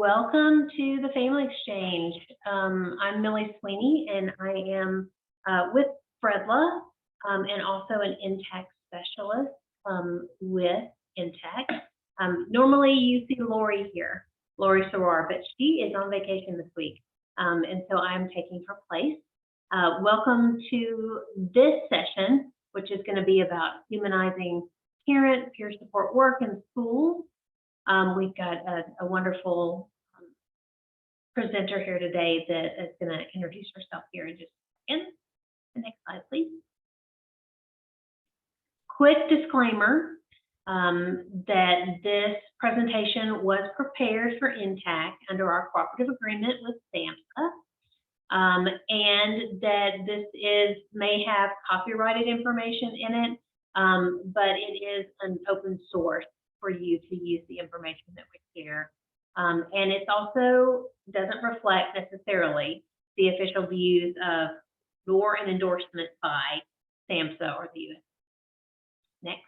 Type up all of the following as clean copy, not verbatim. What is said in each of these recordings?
Welcome to the Family Exchange. I'm Millie Sweeney, and I am with Fredla and also an InTAC specialist with InTAC. Normally you see Lori here, Lori Sarar, but she is on vacation this week, and so I'm taking her place. Welcome to this session, which is going to be about humanizing parent peer support work in schools. We've got a wonderful presenter here today that is going to introduce herself here in just a second. The next slide, please. Quick disclaimer that this presentation was prepared for InTAC under our cooperative agreement with SAMHSA, and that this may have copyrighted information in it, but it is an open source for you to use the information that we share. And it also doesn't reflect necessarily the official views of nor an endorsement by SAMHSA or the US. Next.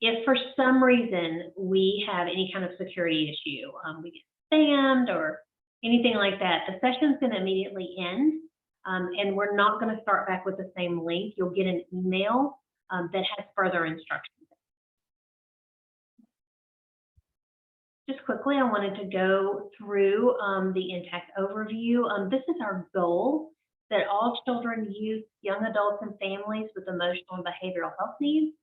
If for some reason we have any kind of security issue, we get spammed or anything like that, the session's going to immediately end, and we're not going to start back with the same link. You'll get an email that has further instructions. Just quickly, I wanted to go through the InTAC overview. This is our goal, that all children, youth, young adults, and families with emotional and behavioral health needs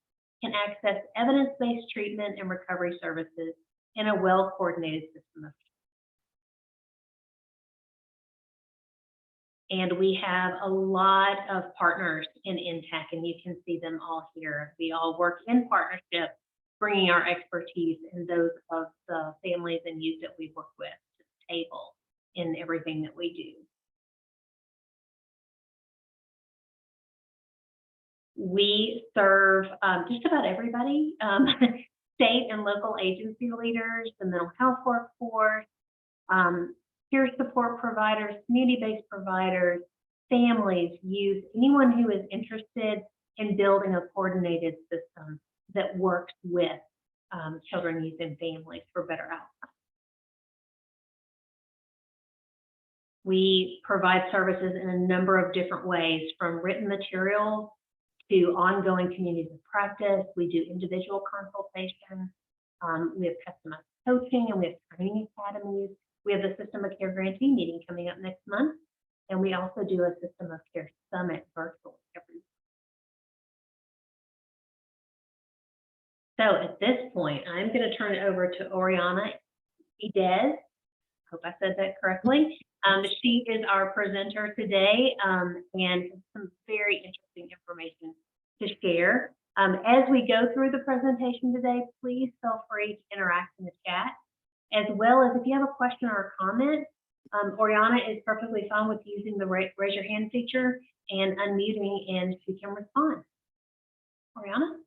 can access evidence-based treatment and recovery services in a well-coordinated system of care. And we have a lot of partners in InTAC, and you can see them all here. We all work in partnership, bringing our expertise and those of the families and youth that we work with to the table in everything that we do. We serve just about everybody, state and local agency leaders, the mental health workforce, peer support providers, community-based providers, families, youth, anyone who is interested in building a coordinated system that works with children, youth, and families for better outcomes. We provide services in a number of different ways, from written materials to ongoing communities of practice. We do individual consultation. We have customized coaching, and we have training academies. We have the System of Care Grantee meeting coming up next month, and we also do a System of Care Summit virtually every week. So at this point, I'm going to turn it over to Oriana Idez. Hope I said that correctly. She is our presenter today and some very interesting information to share. As we go through the presentation today, please feel free to interact in the chat, as well as if you have a question or a comment. Oriana is perfectly fine with using the raise your hand feature and unmuting, and she can respond. Oriana?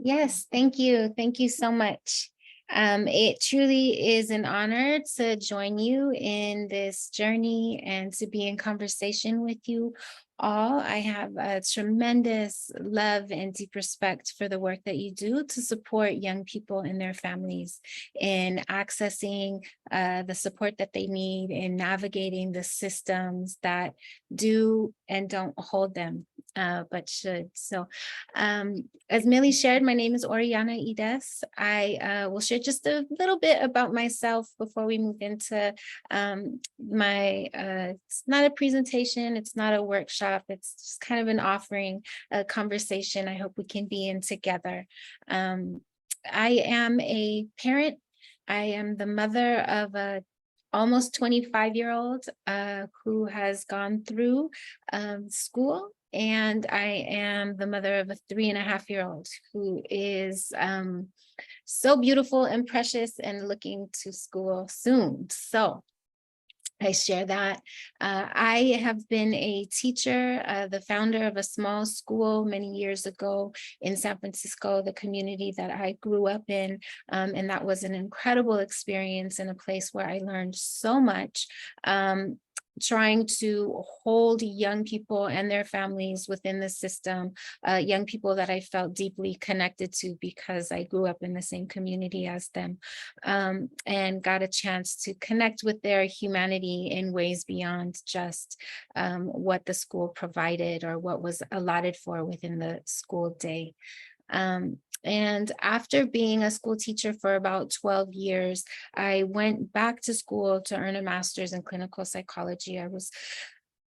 Yes, thank you. Thank you so much. It truly is an honor to join you in this journey and to be in conversation with you all. I have a tremendous love and deep respect for the work that you do to support young people and their families in accessing the support that they need in navigating the systems that do and don't hold them, but should. So as Millie shared, my name is Oriana Idez. I will share just a little bit about myself before we move into it's not a presentation, it's not a workshop, it's just kind of an offering, a conversation I hope we can be in together. I am a parent. I am the mother of a almost 25-year-old who has gone through school. And I am the mother of a 3.5-year-old who is so beautiful and precious and looking to school soon. So I share that. I have been a teacher, the founder of a small school many years ago in San Francisco, the community that I grew up in. And that was an incredible experience in a place where I learned so much. trying to hold young people and their families within the system, young people that I felt deeply connected to because I grew up in the same community as them, and got a chance to connect with their humanity in ways beyond just what the school provided or what was allotted for within the school day. And after being a school teacher for about 12 years, I went back to school to earn a master's in clinical psychology. I was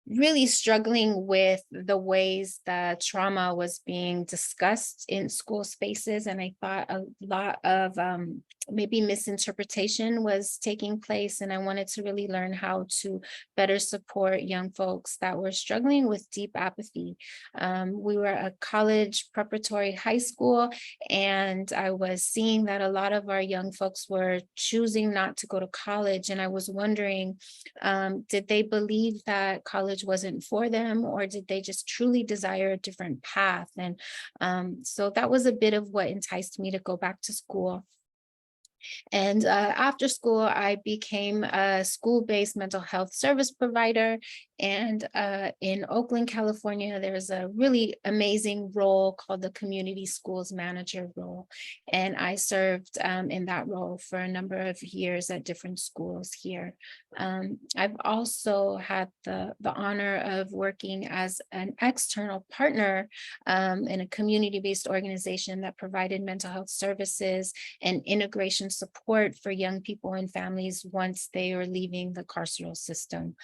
really struggling with the ways that trauma was being discussed in school spaces. And I thought a lot of maybe misinterpretation was taking place. And I wanted to really learn how to better support young folks that were struggling with deep apathy. We were a college preparatory high school, and I was seeing that a lot of our young folks were choosing not to go to college. And I was wondering, did they believe that college wasn't for them, or did they just truly desire a different path? And so that was a bit of what enticed me to go back to school. And after school, I became a school-based mental health service provider. And in Oakland, California, there's a really amazing role called the community schools manager role. And I served in that role for a number of years at different schools here. I've also had the honor of working as an external partner in a community-based organization that provided mental health services and integration support for young people and families once they are leaving the carceral system.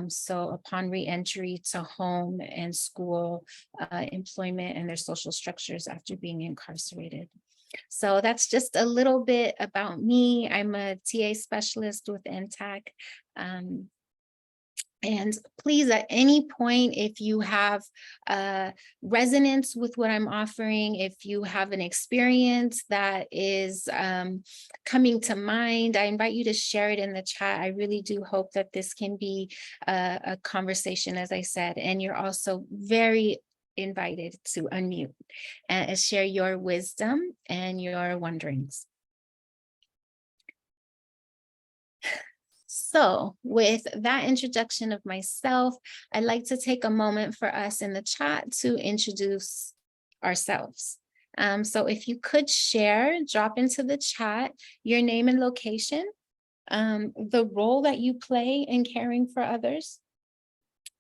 So upon reentry to home and school, employment, and their social structures after being incarcerated. So that's just a little bit about me. I'm a TA specialist with NTAC. And please, at any point, if you have resonance with what I'm offering, if you have an experience that is coming to mind, I invite you to share it in the chat. I really do hope that this can be a conversation, as I said, and you're also very invited to unmute and share your wisdom and your wonderings. So with that introduction of myself, I'd like to take a moment for us in the chat to introduce ourselves. So if you could share, drop into the chat your name and location, the role that you play in caring for others,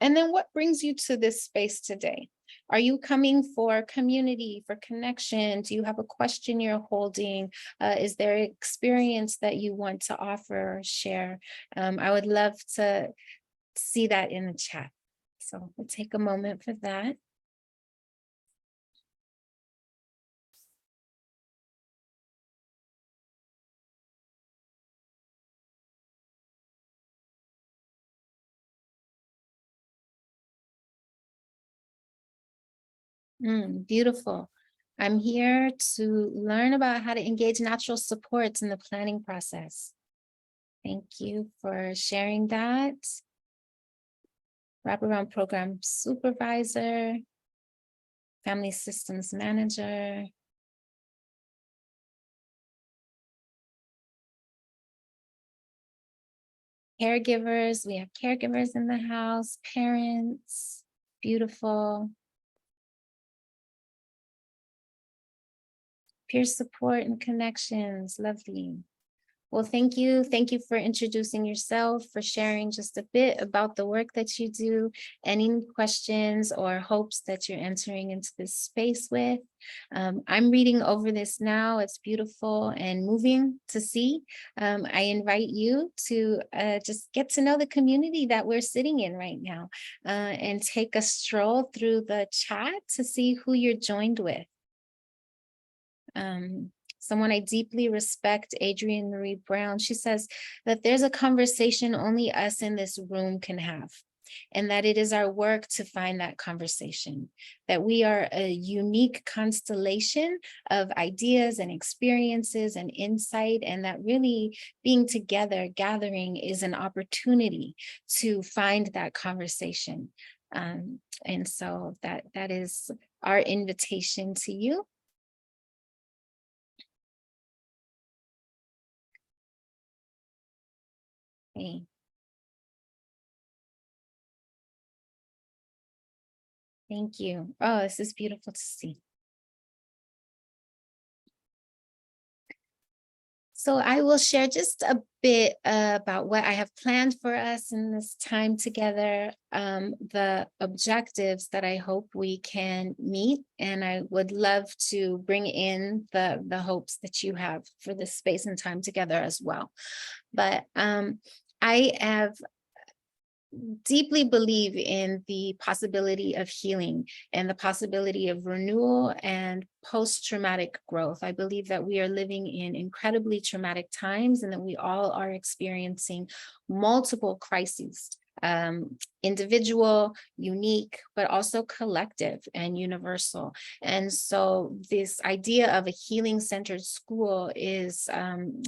and then what brings you to this space today? Are you coming for community, for connection? Do you have a question you're holding? Is there an experience that you want to offer or share? I would love to see that in the chat. So we'll take a moment for that. Beautiful. I'm here to learn about how to engage natural supports in the planning process. Thank you for sharing that. Wraparound program supervisor, family systems manager. Caregivers, we have caregivers in the house, parents, beautiful. Peer support and connections, lovely. Well, thank you. Thank you for introducing yourself, for sharing just a bit about the work that you do, any questions or hopes that you're entering into this space with. I'm reading over this now. It's beautiful and moving to see. I invite you to just get to know the community that we're sitting in right now and take a stroll through the chat to see who you're joined with. Someone I deeply respect, Adrienne Marie Brown, she says that there's a conversation only us in this room can have, and that it is our work to find that conversation, that we are a unique constellation of ideas and experiences and insight, and that really being together, gathering, is an opportunity to find that conversation. And so that is our invitation to you. Okay. Thank you. Oh, this is beautiful to see. So I will share just a bit about what I have planned for us in this time together, the objectives that I hope we can meet, and I would love to bring in the hopes that you have for this space and time together as well. But I have deeply believe in the possibility of healing and the possibility of renewal and post-traumatic growth. I believe that we are living in incredibly traumatic times and that we all are experiencing multiple crises, individual, unique, but also collective and universal. And so this idea of a healing-centered school is,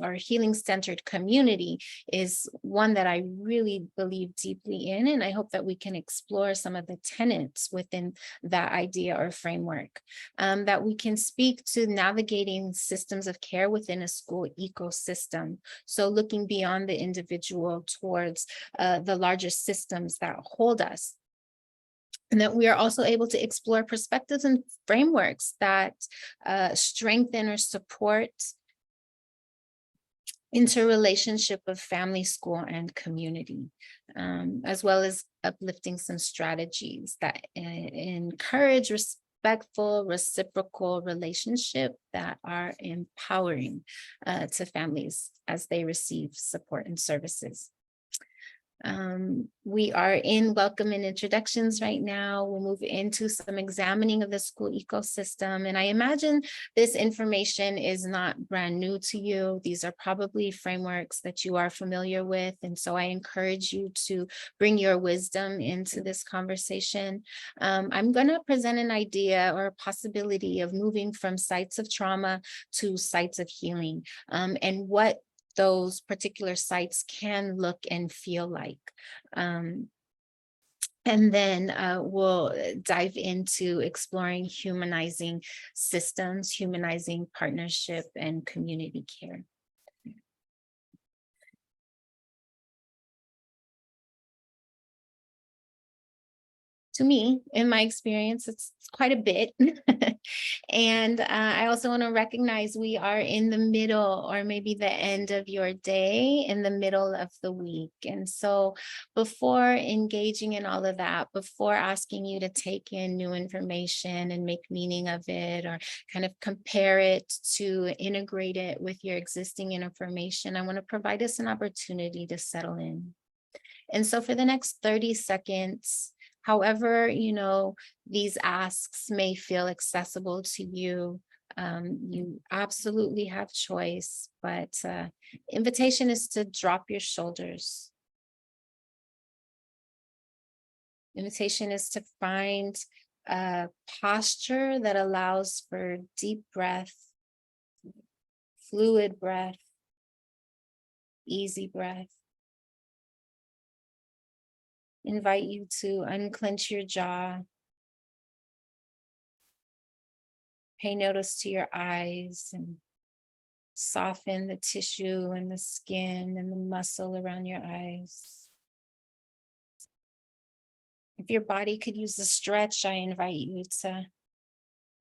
or healing-centered community is one that I really believe deeply in. And I hope that we can explore some of the tenets within that idea or framework, that we can speak to navigating systems of care within a school ecosystem. So looking beyond the individual towards the larger systems that hold us. And that we are also able to explore perspectives and frameworks that strengthen or support interrelationship of family, school, and community, as well as uplifting some strategies that encourage respectful, reciprocal relationship that are empowering to families as they receive support and services. We are in welcome and introductions right now. We'll move into some examining of the school ecosystem. And I imagine this information is not brand new to you. These are probably frameworks that you are familiar with. And so I encourage you to bring your wisdom into this conversation. I'm going to present an idea or a possibility of moving from sites of trauma to sites of healing, and what those particular sites can look and feel like. And then we'll dive into exploring humanizing systems, humanizing partnership, and community care. To me, in my experience, it's quite a bit. And I also want to recognize we are in the middle or maybe the end of your day, in the middle of the week. And so before engaging in all of that, before asking you to take in new information and make meaning of it or kind of compare it to integrate it with your existing information, I want to provide us an opportunity to settle in. And so for the next 30 seconds, however, these asks may feel accessible to you, you absolutely have choice, but invitation is to drop your shoulders. Invitation is to find a posture that allows for deep breath, fluid breath, easy breath. Invite you to unclench your jaw. Pay notice to your eyes and soften the tissue and the skin and the muscle around your eyes. If your body could use a stretch, I invite you to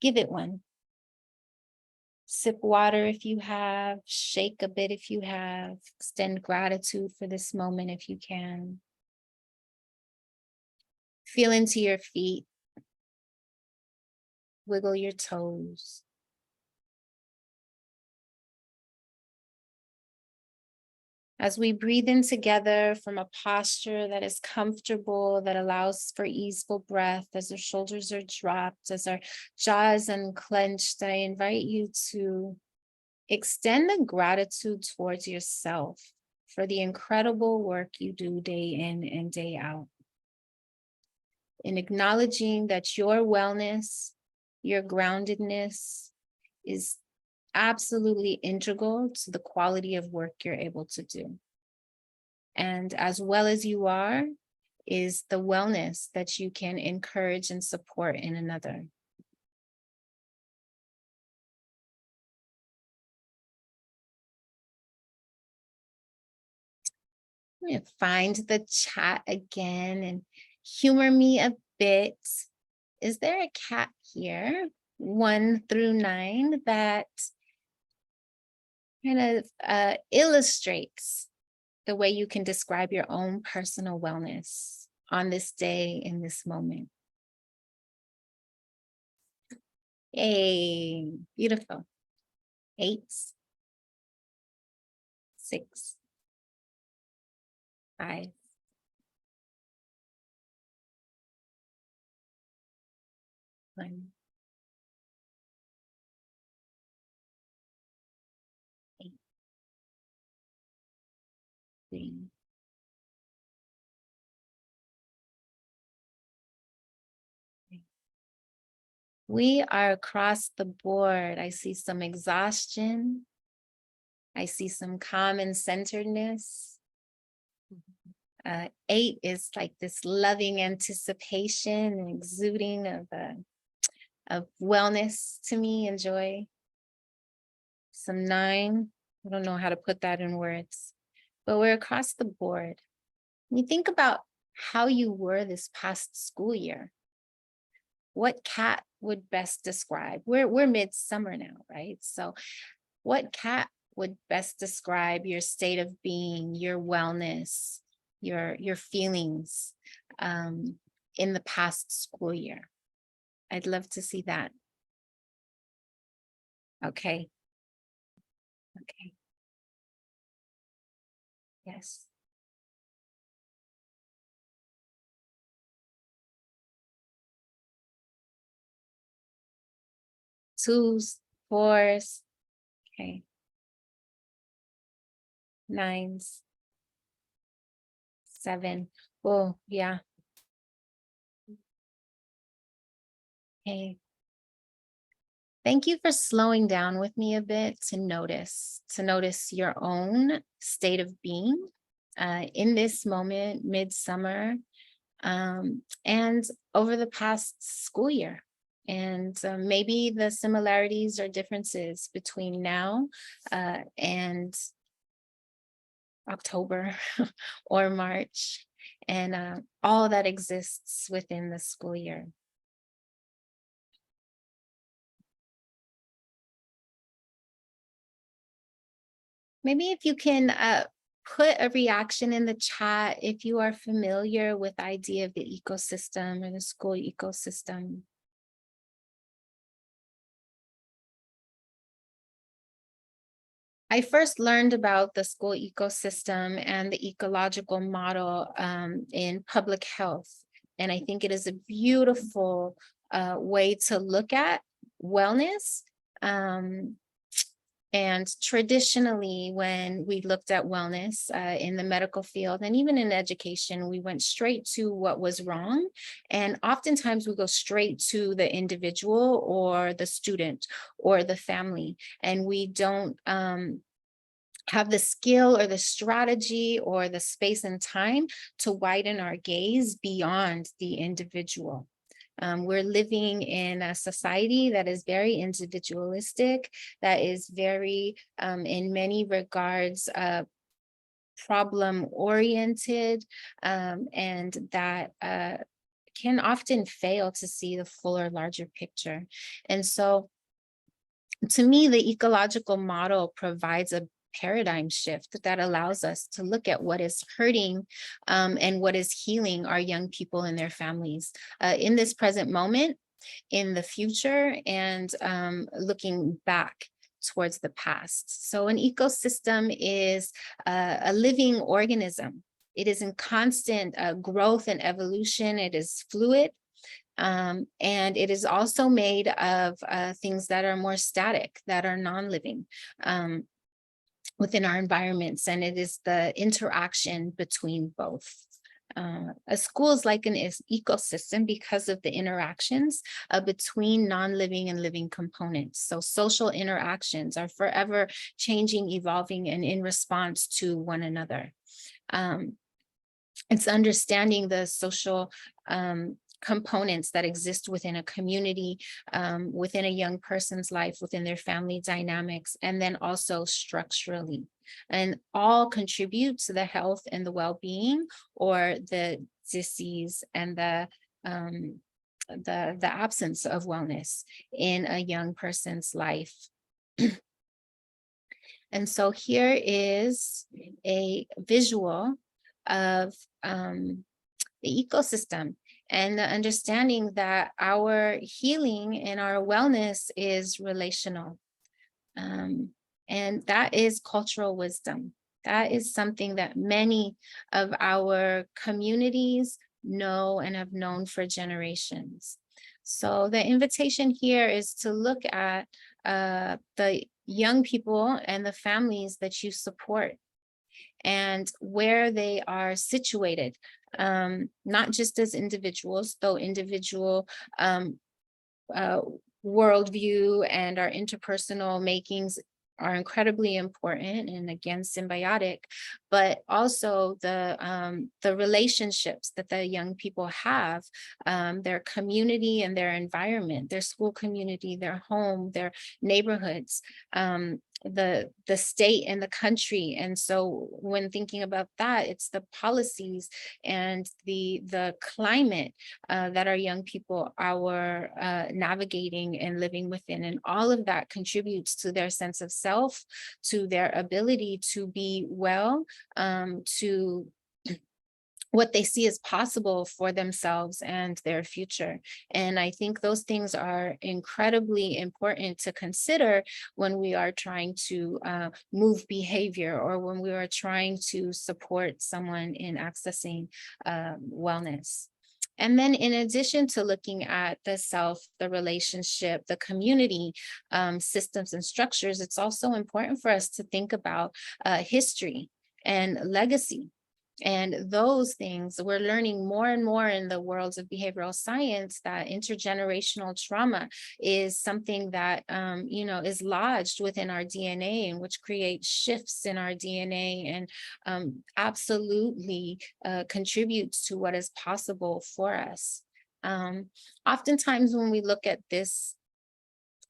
give it one. Sip water if you have, shake a bit if you have, extend gratitude for this moment if you can. Feel into your feet. Wiggle your toes. As we breathe in together from a posture that is comfortable, that allows for easeful breath, as our shoulders are dropped, as our jaw is unclenched, I invite you to extend the gratitude towards yourself for the incredible work you do day in and day out. In acknowledging that your wellness, your groundedness is absolutely integral to the quality of work you're able to do. And as well as you are, is the wellness that you can encourage and support in another. I'm going to find the chat again and humor me a bit is there a cat here, 1 through 9, that kind of illustrates the way you can describe your own personal wellness on this day, in this moment? Hey, beautiful. 8, 6, 5, 1, 8, 3. We are across the board. I see some exhaustion. I see some calm and centeredness. 8 is like this loving anticipation and exuding of wellness to me and joy. Some 9, I don't know how to put that in words, but we're across the board. When you think about how you were this past school year, what cat would best describe? We're midsummer now, right? So what cat would best describe your state of being, your wellness, your feelings in the past school year? I'd love to see that. Okay. Okay. Yes. 2s, 4s. Okay. 9s. 7. Oh, yeah. Okay. Thank you for slowing down with me a bit to notice your own state of being in this moment, midsummer, and over the past school year. And maybe the similarities or differences between now and October or March, and all that exists within the school year. Maybe if you can put a reaction in the chat if you are familiar with the idea of the ecosystem or the school ecosystem. I first learned about the school ecosystem and the ecological model in public health. And I think it is a beautiful way to look at wellness. And traditionally, when we looked at wellness in the medical field and even in education, we went straight to what was wrong. And oftentimes we go straight to the individual or the student or the family. And we don't have the skill or the strategy or the space and time to widen our gaze beyond the individual. We're living in a society that is very individualistic, that is very, in many regards, problem-oriented, and that can often fail to see the fuller, larger picture. And so, to me, the ecological model provides a paradigm shift that allows us to look at what is hurting and what is healing our young people and their families in this present moment, in the future, and looking back towards the past. So an ecosystem is a living organism. It is in constant growth and evolution. It is fluid. And it is also made of things that are more static, that are non-living within our environments. And it is the interaction between both. A school is like an ecosystem because of the interactions between non-living and living components. So social interactions are forever changing, evolving, and in response to one another. It's understanding the social components that exist within a community, within a young person's life, within their family dynamics, and then also structurally. And all contribute to the health and the well-being or the disease and the the absence of wellness in a young person's life. And so here is a visual of the ecosystem and the understanding that our healing and our wellness is relational. And that is cultural wisdom. That is something that many of our communities know and have known for generations. So the invitation here is to look at the young people and the families that you support and where they are situated, not just as individuals, though individual worldview and our interpersonal makings are incredibly important and again symbiotic, but also the relationships that the young people have, their community and their environment, their school community, their home, their neighborhoods, the state and the country. And so when thinking about that, it's the policies and the climate that our young people are navigating and living within. And all of that contributes to their sense of self, to their ability to be well, to what they see as possible for themselves and their future. And I think those things are incredibly important to consider when we are trying to move behavior or when we are trying to support someone in accessing wellness. And then in addition to looking at the self, the relationship, the community systems and structures, it's also important for us to think about history and legacy. And those things, we're learning more and more in the worlds of behavioral science that intergenerational trauma is something that, is lodged within our DNA and which creates shifts in our DNA and absolutely contributes to what is possible for us. Oftentimes when we look at this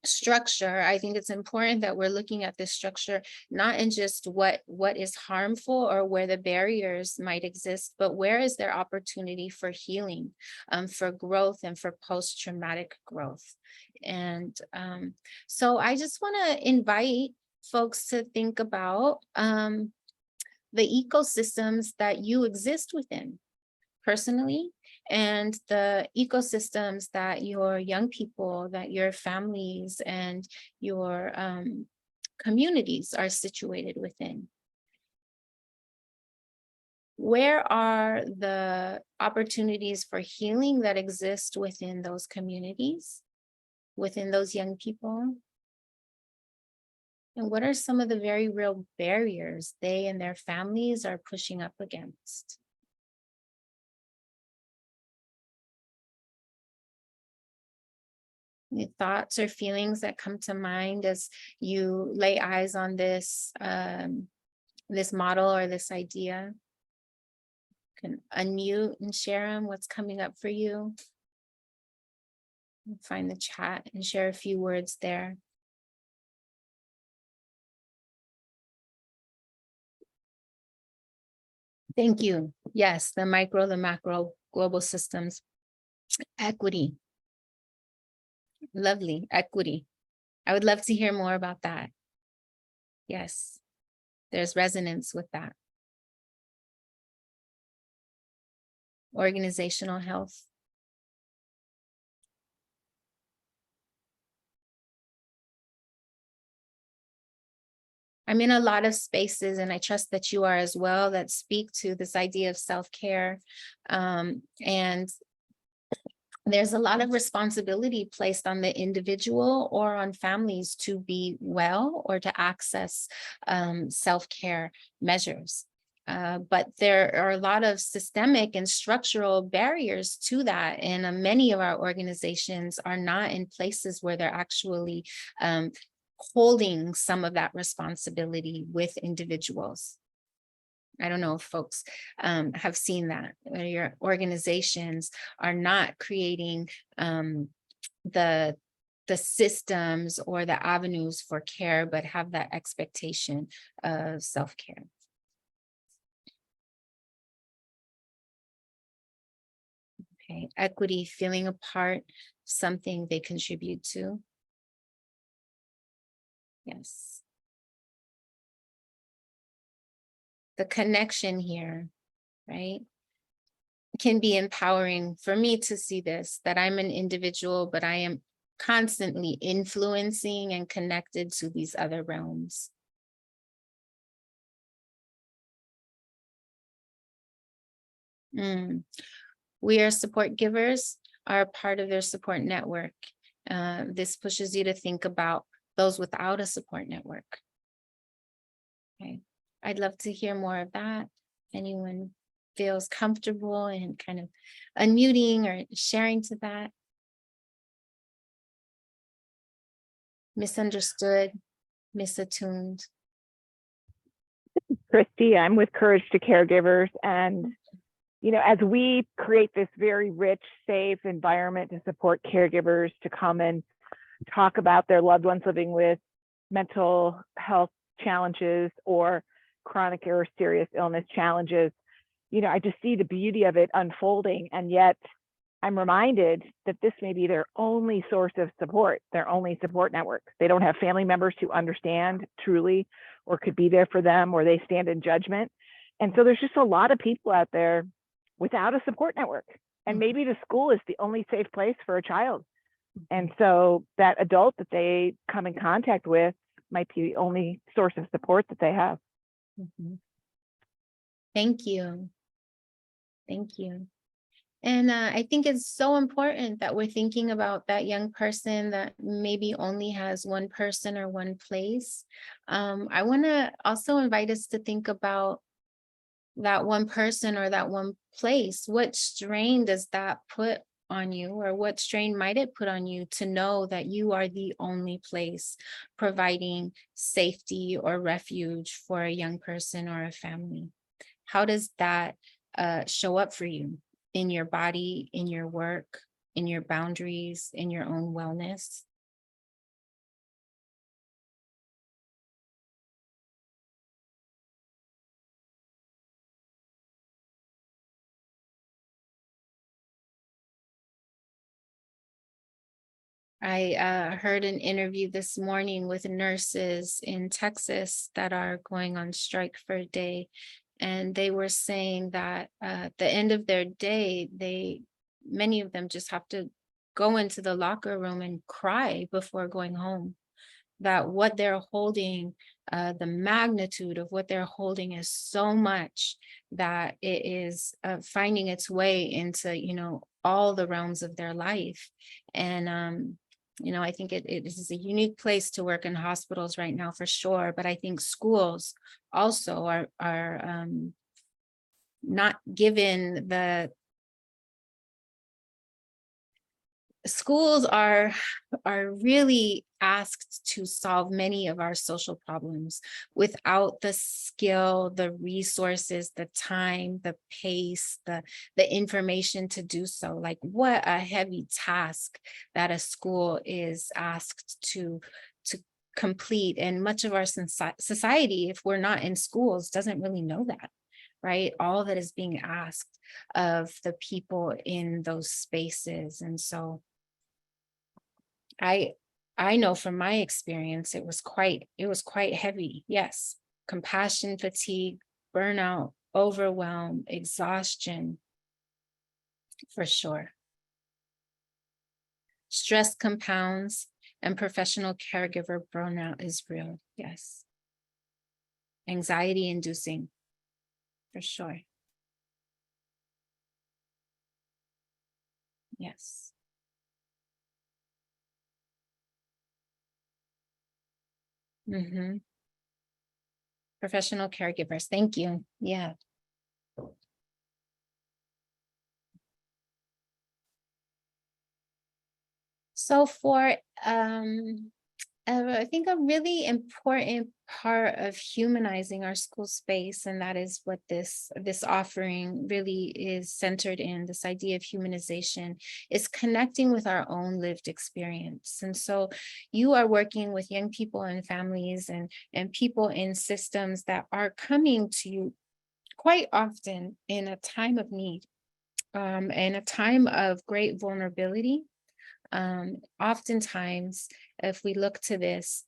structure, I think it's important that we're looking at this structure not in just what is harmful or where the barriers might exist, but where is there opportunity for healing, for growth and for post-traumatic growth. And so I just want to invite folks to think about the ecosystems that you exist within personally, and the ecosystems that your young people, that your families and your communities are situated within. Where are the opportunities for healing that exist within those communities, within those young people? And what are some of the very real barriers they and their families are pushing up against? Any thoughts or feelings that come to mind as you lay eyes on this this model or this idea? You can unmute and share them, what's coming up for you. Find the chat and share a few words there. Thank you. Yes, the micro, the macro, global systems, equity. Lovely, equity. I would love to hear more about that. Yes, there's resonance with that. Organizational health. I'm in a lot of spaces, and I trust that you are as well, that speak to this idea of self-care. And there's a lot of responsibility placed on the individual or on families to be well or to access self-care measures. But there are a lot of systemic and structural barriers to that. And many of our organizations are not in places where they're actually holding some of that responsibility with individuals. I don't know if folks have seen that, where your organizations are not creating the systems or the avenues for care, but have that expectation of self-care. Okay, equity, feeling a part, something they contribute to. Yes. The connection here, right, can be empowering for me to see this, that I'm an individual, but I am constantly influencing and connected to these other realms. Mm. We are support givers, are a part of their support network. This pushes you to think about those without a support network. Okay, I'd love to hear more of that. Anyone feels comfortable and kind of unmuting or sharing to that. Misunderstood, misattuned. Christy, I'm with Courage to Caregivers. And, as we create this very rich, safe environment to support caregivers to come and talk about their loved ones living with mental health challenges or chronic or serious illness challenges, I just see the beauty of it unfolding. And yet I'm reminded that this may be their only source of support, their only support network. They don't have family members who understand truly or could be there for them, or they stand in judgment. And so there's just a lot of people out there without a support network. And maybe the school is the only safe place for a child. And so that adult that they come in contact with might be the only source of support that they have. Mhm. Thank you. Thank you. And I think it's so important that we're thinking about that young person that maybe only has one person or one place. I want to also invite us to think about that one person or that one place. What strain does that put on you, or what strain might it put on you to know that you are the only place providing safety or refuge for a young person or a family? How does that show up for you in your body, in your work, in your boundaries, in your own wellness? I heard an interview this morning with nurses in Texas that are going on strike for a day. And they were saying that at the end of their day, many of them just have to go into the locker room and cry before going home. That what they're holding, the magnitude of what they're holding is so much that it is finding its way into, all the realms of their life. And, I think it is a unique place to work in hospitals right now for sure. But I think schools also are not given the schools are really asked to solve many of our social problems without the skill, the resources, the time, the pace, the information to do so. Like, what a heavy task that a school is asked to complete. And much of our society, if we're not in schools, doesn't really know that, right? All that is being asked of the people in those spaces. And so I know from my experience, it was quite heavy. Yes. Compassion, fatigue, burnout, overwhelm, exhaustion, for sure. Stress compounds, and professional caregiver burnout is real. Yes. Anxiety inducing, for sure. Yes. Professional caregivers. Thank you. Yeah. So for I think a really important part of humanizing our school space, and that is what this offering really is centered in, this idea of humanization, is connecting with our own lived experience. And so you are working with young people and families and people in systems that are coming to you quite often in a time of need. in a time of great vulnerability. Oftentimes, if we look to this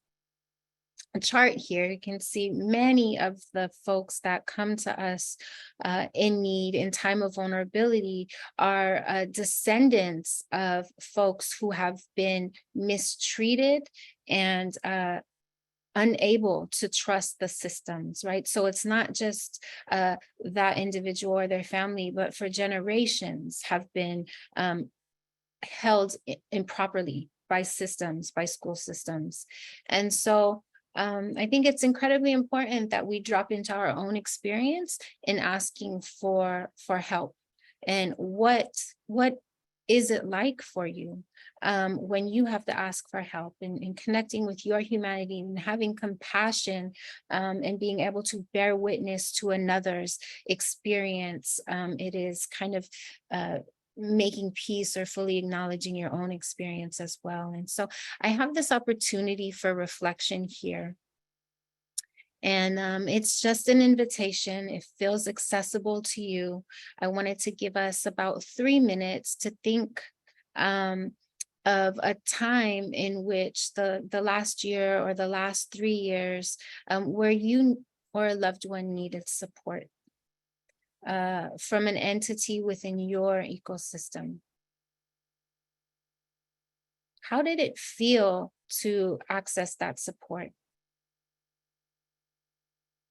chart here, you can see many of the folks that come to us in need in time of vulnerability are descendants of folks who have been mistreated and unable to trust the systems, right? So it's not just that individual or their family, but for generations have been held improperly by systems, by school systems. And so I think it's incredibly important that we drop into our own experience in asking for help. And what is it like for you when you have to ask for help, and connecting with your humanity and having compassion and being able to bear witness to another's experience? It is kind of making peace or fully acknowledging your own experience as well. And so I have this opportunity for reflection here. And it's just an invitation. It feels accessible to you. I wanted to give us about 3 minutes to think of a time in which the last year or the last 3 years where you or a loved one needed support from an entity within your ecosystem. How did it feel to access that support?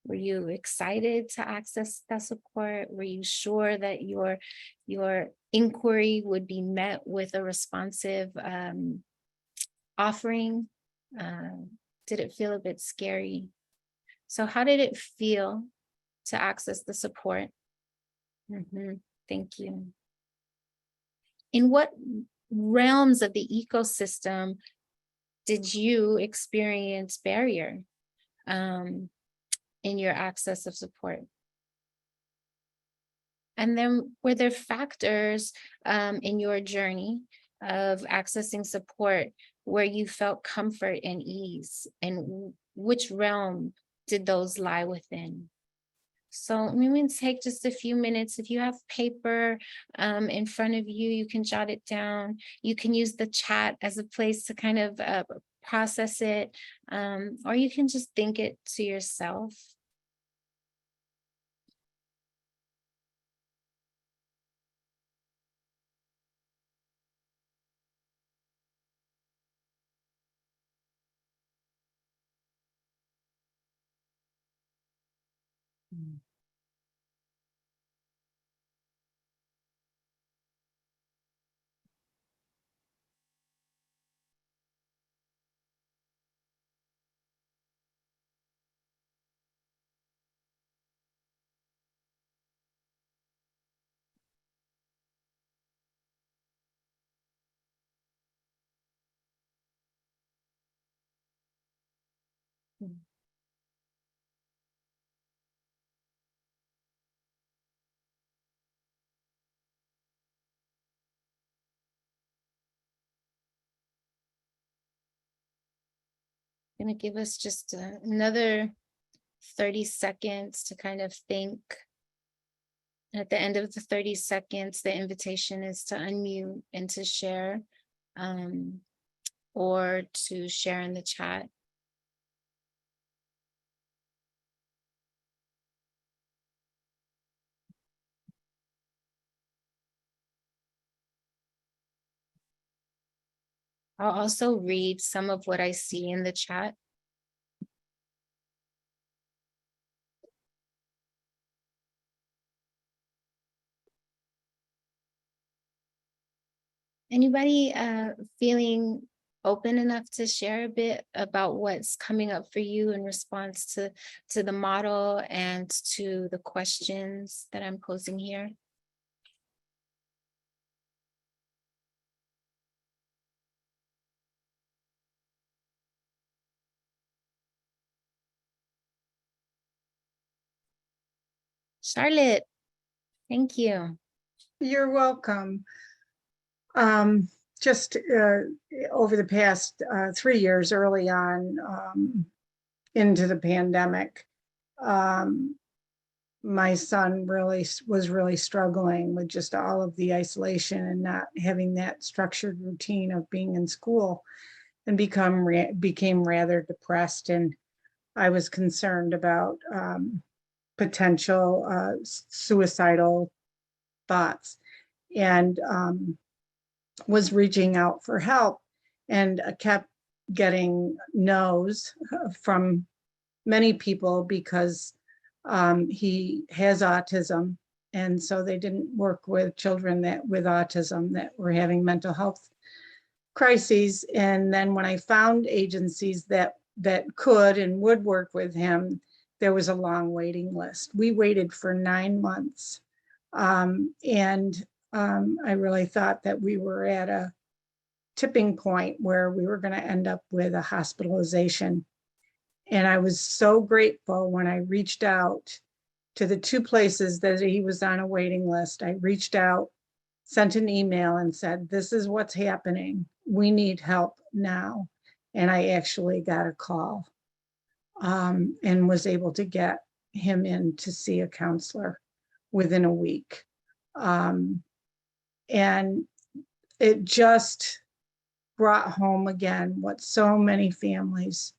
Were you excited to access that support? Were you sure that your inquiry would be met with a responsive offering? Did it feel a bit scary? So how did it feel to access the support? Thank you. In what realms of the ecosystem did you experience barrier in your access of support? And then were there factors in your journey of accessing support where you felt comfort and ease? And which realm did those lie within? So maybe take just a few minutes. If you have paper in front of you, you can jot it down. You can use the chat as a place to kind of process it, or you can just think it to yourself. Going to give us just another 30 seconds to kind of think. At the end of the 30 seconds, the invitation is to unmute and to share or to share in the chat. I'll also read some of what I see in the chat. Anybody feeling open enough to share a bit about what's coming up for you in response to the model and to the questions that I'm posing here? Charlotte, thank you. You're welcome. Just over the past 3 years, early on into the pandemic, my son was really struggling with just all of the isolation and not having that structured routine of being in school, and became rather depressed. And I was concerned about potential suicidal thoughts, and was reaching out for help, and kept getting no's from many people because he has autism. And so they didn't work with children with autism that were having mental health crises. And then when I found agencies that could and would work with him, there was a long waiting list. We waited for 9 months. I really thought that we were at a tipping point where we were going to end up with a hospitalization. And I was so grateful when I reached out to the 2 places that he was on a waiting list. I reached out, sent an email and said, this is what's happening. We need help now. And I actually got a call and was able to get him in to see a counselor within a week. And it just brought home again what so many families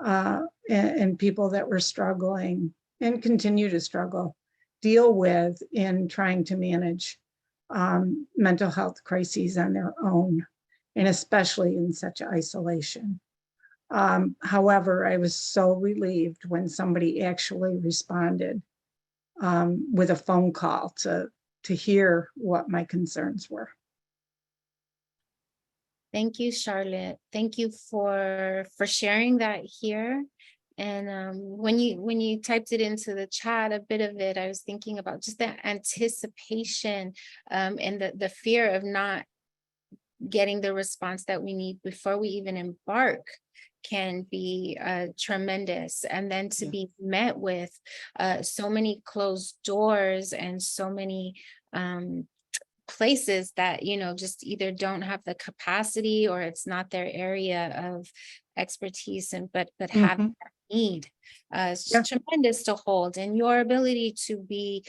and people that were struggling and continue to struggle deal with in trying to manage mental health crises on their own, and especially in such isolation. However, I was so relieved when somebody actually responded with a phone call to hear what my concerns were. Thank you, Charlotte. Thank you for sharing that here. And when you typed it into the chat, a bit of it, I was thinking about just that anticipation and the fear of not getting the response that we need before we even embark can be tremendous. And then to be met with so many closed doors and so many places that, just either don't have the capacity or it's not their area of expertise, but have that need. It's just tremendous to hold, and your ability to be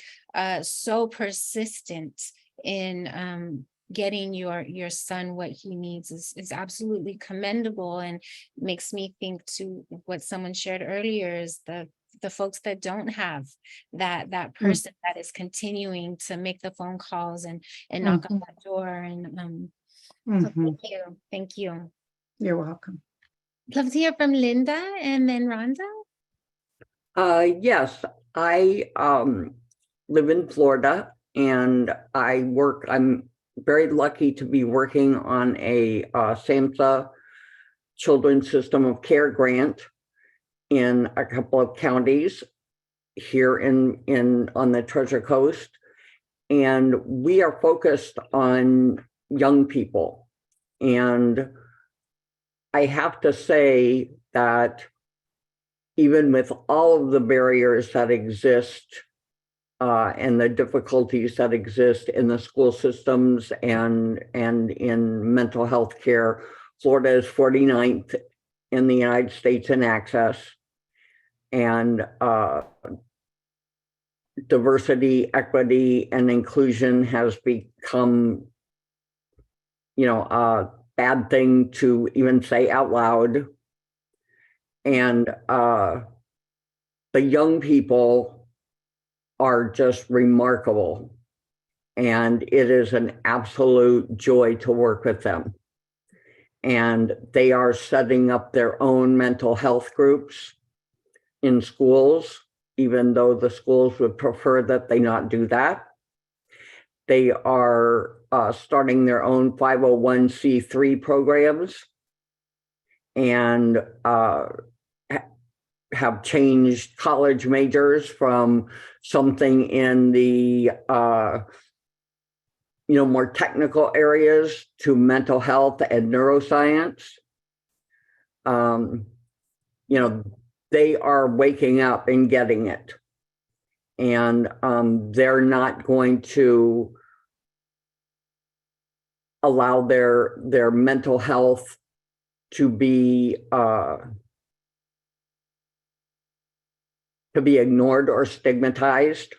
so persistent in getting your son what he needs is absolutely commendable, and makes me think to what someone shared earlier is the folks that don't have that person that is continuing to make the phone calls and knock on that door. And so thank you. You're welcome. Love to hear from Linda and then Rhonda. Yes, I live in Florida, and I'm very lucky to be working on a SAMHSA Children's System of Care grant in a couple of counties here on the Treasure Coast. And we are focused on young people. And I have to say that even with all of the barriers that exist and the difficulties that exist in the school systems and in mental health care, Florida is 49th in the United States in access. And diversity, equity, and inclusion has become, a bad thing to even say out loud. And the young people are just remarkable. And it is an absolute joy to work with them. And they are setting up their own mental health groups in schools, even though the schools would prefer that they not do that. They are starting their own 501c3 programs and have changed college majors from something in the more technical areas to mental health and neuroscience. They are waking up and getting it. And they're not going to allow their mental health to be to be ignored or stigmatized.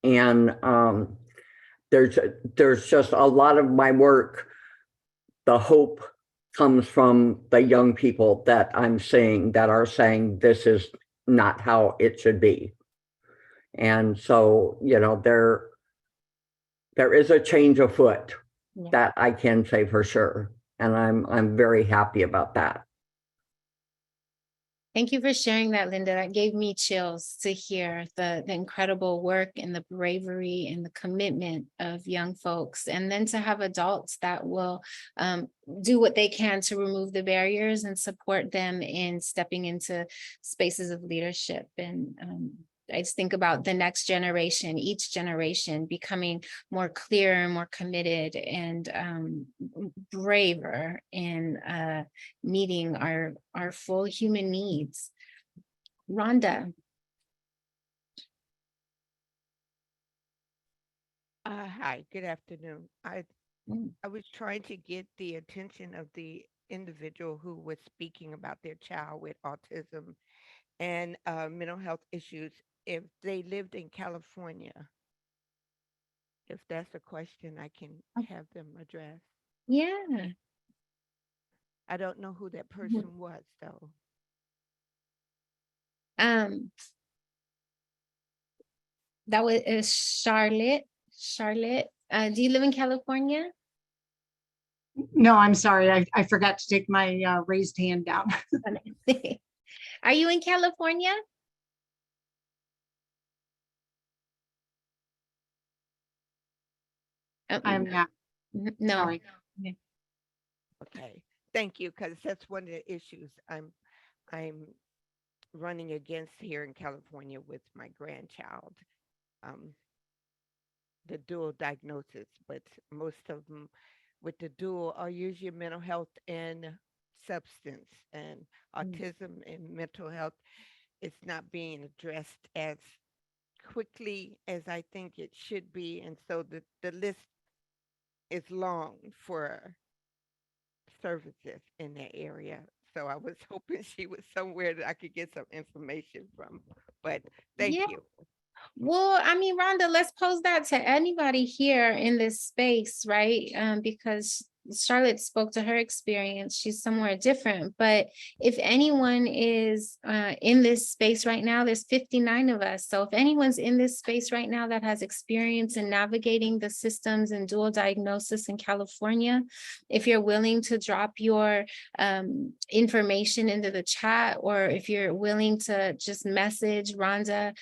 And there's just a lot of my work, the hope comes from the young people that I'm seeing that are saying this is not how it should be. And so, you know, there is a change afoot. Yeah. That I can say for sure. And I'm very happy about that. Thank you for sharing that, Linda. That gave me chills to hear the incredible work and the bravery and the commitment of young folks. And then to have adults that will do what they can to remove the barriers and support them in stepping into spaces of leadership. And I just think about the next generation, each generation becoming more clear and more committed and braver in meeting our full human needs. Rhonda. Hi, good afternoon. Mm. I was trying to get the attention of the individual who was speaking about their child with autism and mental health issues, if they lived in California. If that's a question, I can have them address. Yeah. I don't know who that person was, though. That was Charlotte. Charlotte, do you live in California? No, I'm sorry. I forgot to take my raised hand down. Are you in California? I'm not. No. Sorry. Okay, thank you, because that's one of the issues I'm running against here in California with my grandchild. The dual diagnosis, but most of them with the dual are usually mental health and substance, and autism and mental health is not being addressed as quickly as I think it should be. And so the list is long for services in that area. So I was hoping she was somewhere that I could get some information from. But thank Yeah. you. Well, I mean, Rhonda, let's pose that to anybody here in this space, right? Because Charlotte spoke to her experience. She's somewhere different. But if anyone is in this space right now, there's 59 of us. So if anyone's in this space right now that has experience in navigating the systems and dual diagnosis in California, if you're willing to drop your information into the chat, or if you're willing to just message Rhonda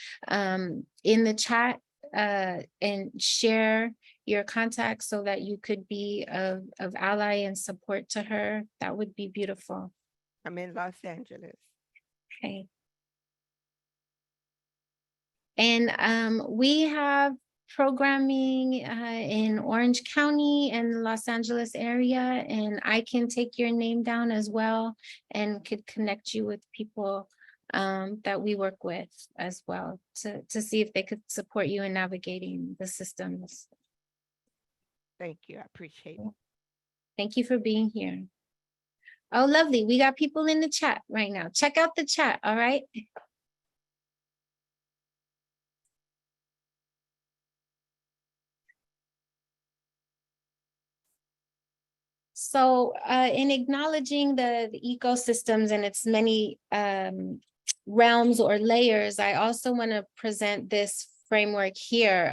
in the chat and share your contacts so that you could be of ally and support to her, that would be beautiful. I'm in Los Angeles. Okay. And we have programming in Orange County and Los Angeles area, and I can take your name down as well and could connect you with people that we work with as well to see if they could support you in navigating the systems. Thank you. I appreciate it. Thank you for being here. Oh, lovely. We got people in the chat right now. Check out the chat, all right? So in acknowledging the ecosystems and its many realms or layers, I also want to present this framework here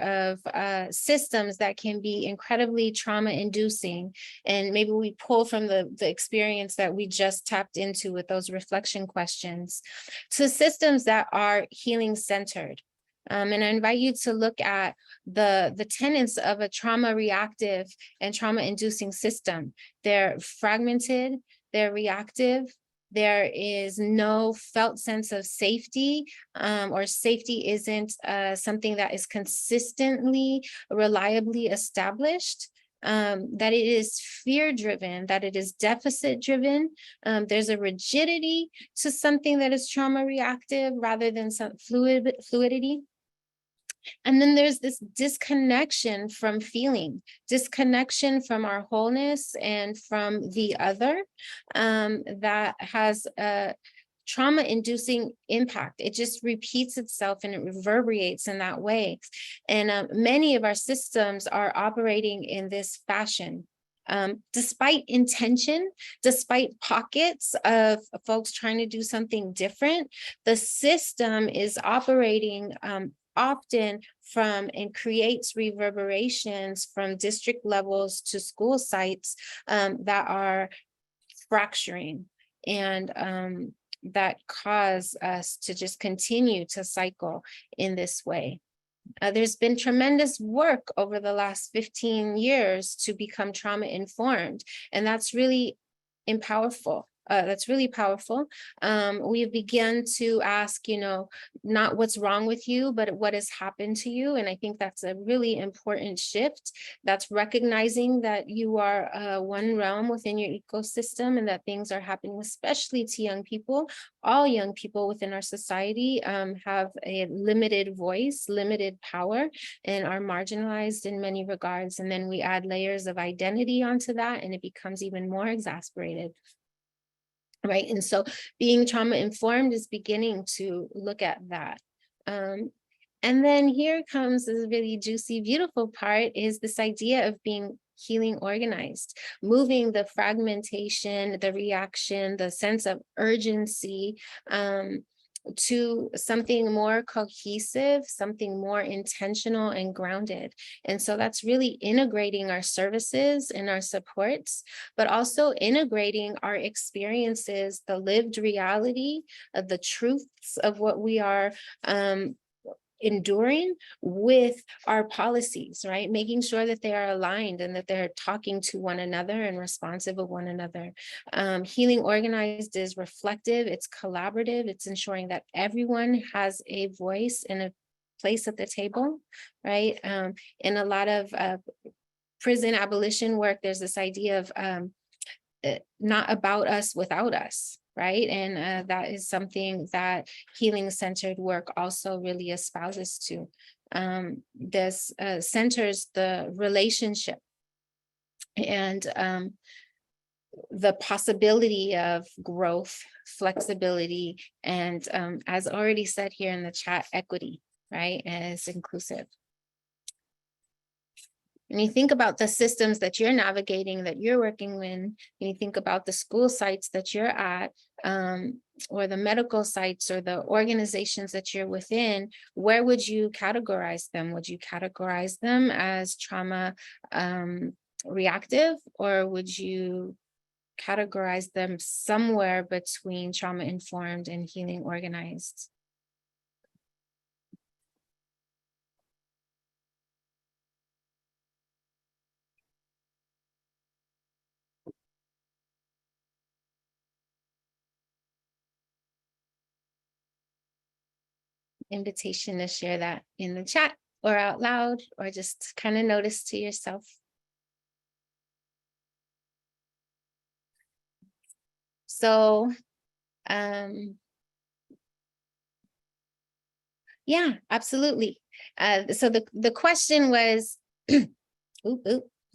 of systems that can be incredibly trauma-inducing. And maybe we pull from the experience that we just tapped into with those reflection questions to systems that are healing-centered. And I invite you to look at the tenets of a trauma-reactive and trauma-inducing system. They're fragmented, they're reactive, there is no felt sense of safety, or safety isn't something that is consistently, reliably established. That it is fear-driven, that it is deficit-driven. There's a rigidity to something that is trauma-reactive rather than some fluidity. And then there's this disconnection from feeling, disconnection from our wholeness and from the other, that has trauma-inducing impact. It just repeats itself and it reverberates in that way. And many of our systems are operating in this fashion. Despite intention, despite pockets of folks trying to do something different, the system is operating often from and creates reverberations from district levels to school sites that are fracturing and that cause us to just continue to cycle in this way. There's been tremendous work over the last 15 years to become trauma informed, and that's really powerful. That's really powerful. We've begun to ask, not what's wrong with you, but what has happened to you. And I think that's a really important shift. That's recognizing that you are one realm within your ecosystem and that things are happening, especially to young people. All young people within our society have a limited voice, limited power, and are marginalized in many regards. And then we add layers of identity onto that, and it becomes even more exasperated. Right. And so being trauma informed is beginning to look at that. And then here comes this really juicy, beautiful part is this idea of being healing organized, moving the fragmentation, the reaction, the sense of urgency to something more cohesive, something more intentional and grounded. And so that's really integrating our services and our supports, but also integrating our experiences, the lived reality of the truths of what we are enduring with our policies, right? Making sure that they are aligned and that they're talking to one another and responsive of one another. Healing organized is reflective, it's collaborative, it's ensuring that everyone has a voice and a place at the table, right? In a lot of prison abolition work, there's this idea of not about us without us. Right. And that is something that healing centered work also really espouses to. This centers the relationship and the possibility of growth, flexibility, and as already said here in the chat, equity, right? And it's inclusive. When you think about the systems that you're navigating, that you're working in, and you think about the school sites that you're at, or the medical sites or the organizations that you're within, where would you categorize them? Would you categorize them as trauma reactive, or would you categorize them somewhere between trauma informed and healing organized? Invitation to share that in the chat or out loud, or just kind of notice to yourself. So, yeah, absolutely. So the question was,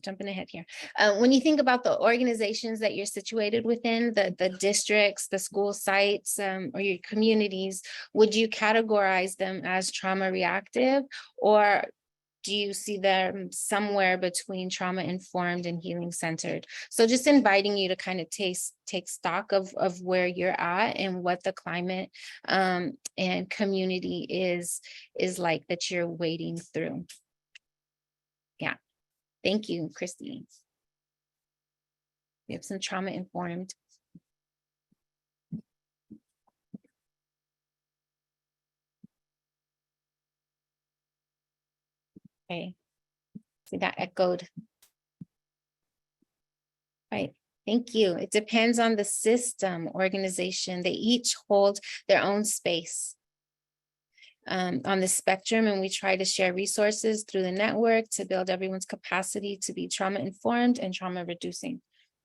jumping ahead here. When you think about the organizations that you're situated within, the districts, the school sites, or your communities, would you categorize them as trauma reactive, or do you see them somewhere between trauma informed and healing centered? So just inviting you to kind of take stock of where you're at and what the climate and community is like that you're wading through. Yeah. Thank you, Christy. We have some trauma informed. Okay, so that echoed. Right, thank you. It depends on the system, organization. They each hold their own space on the spectrum, and we try to share resources through the network to build everyone's capacity to be trauma informed and trauma reducing.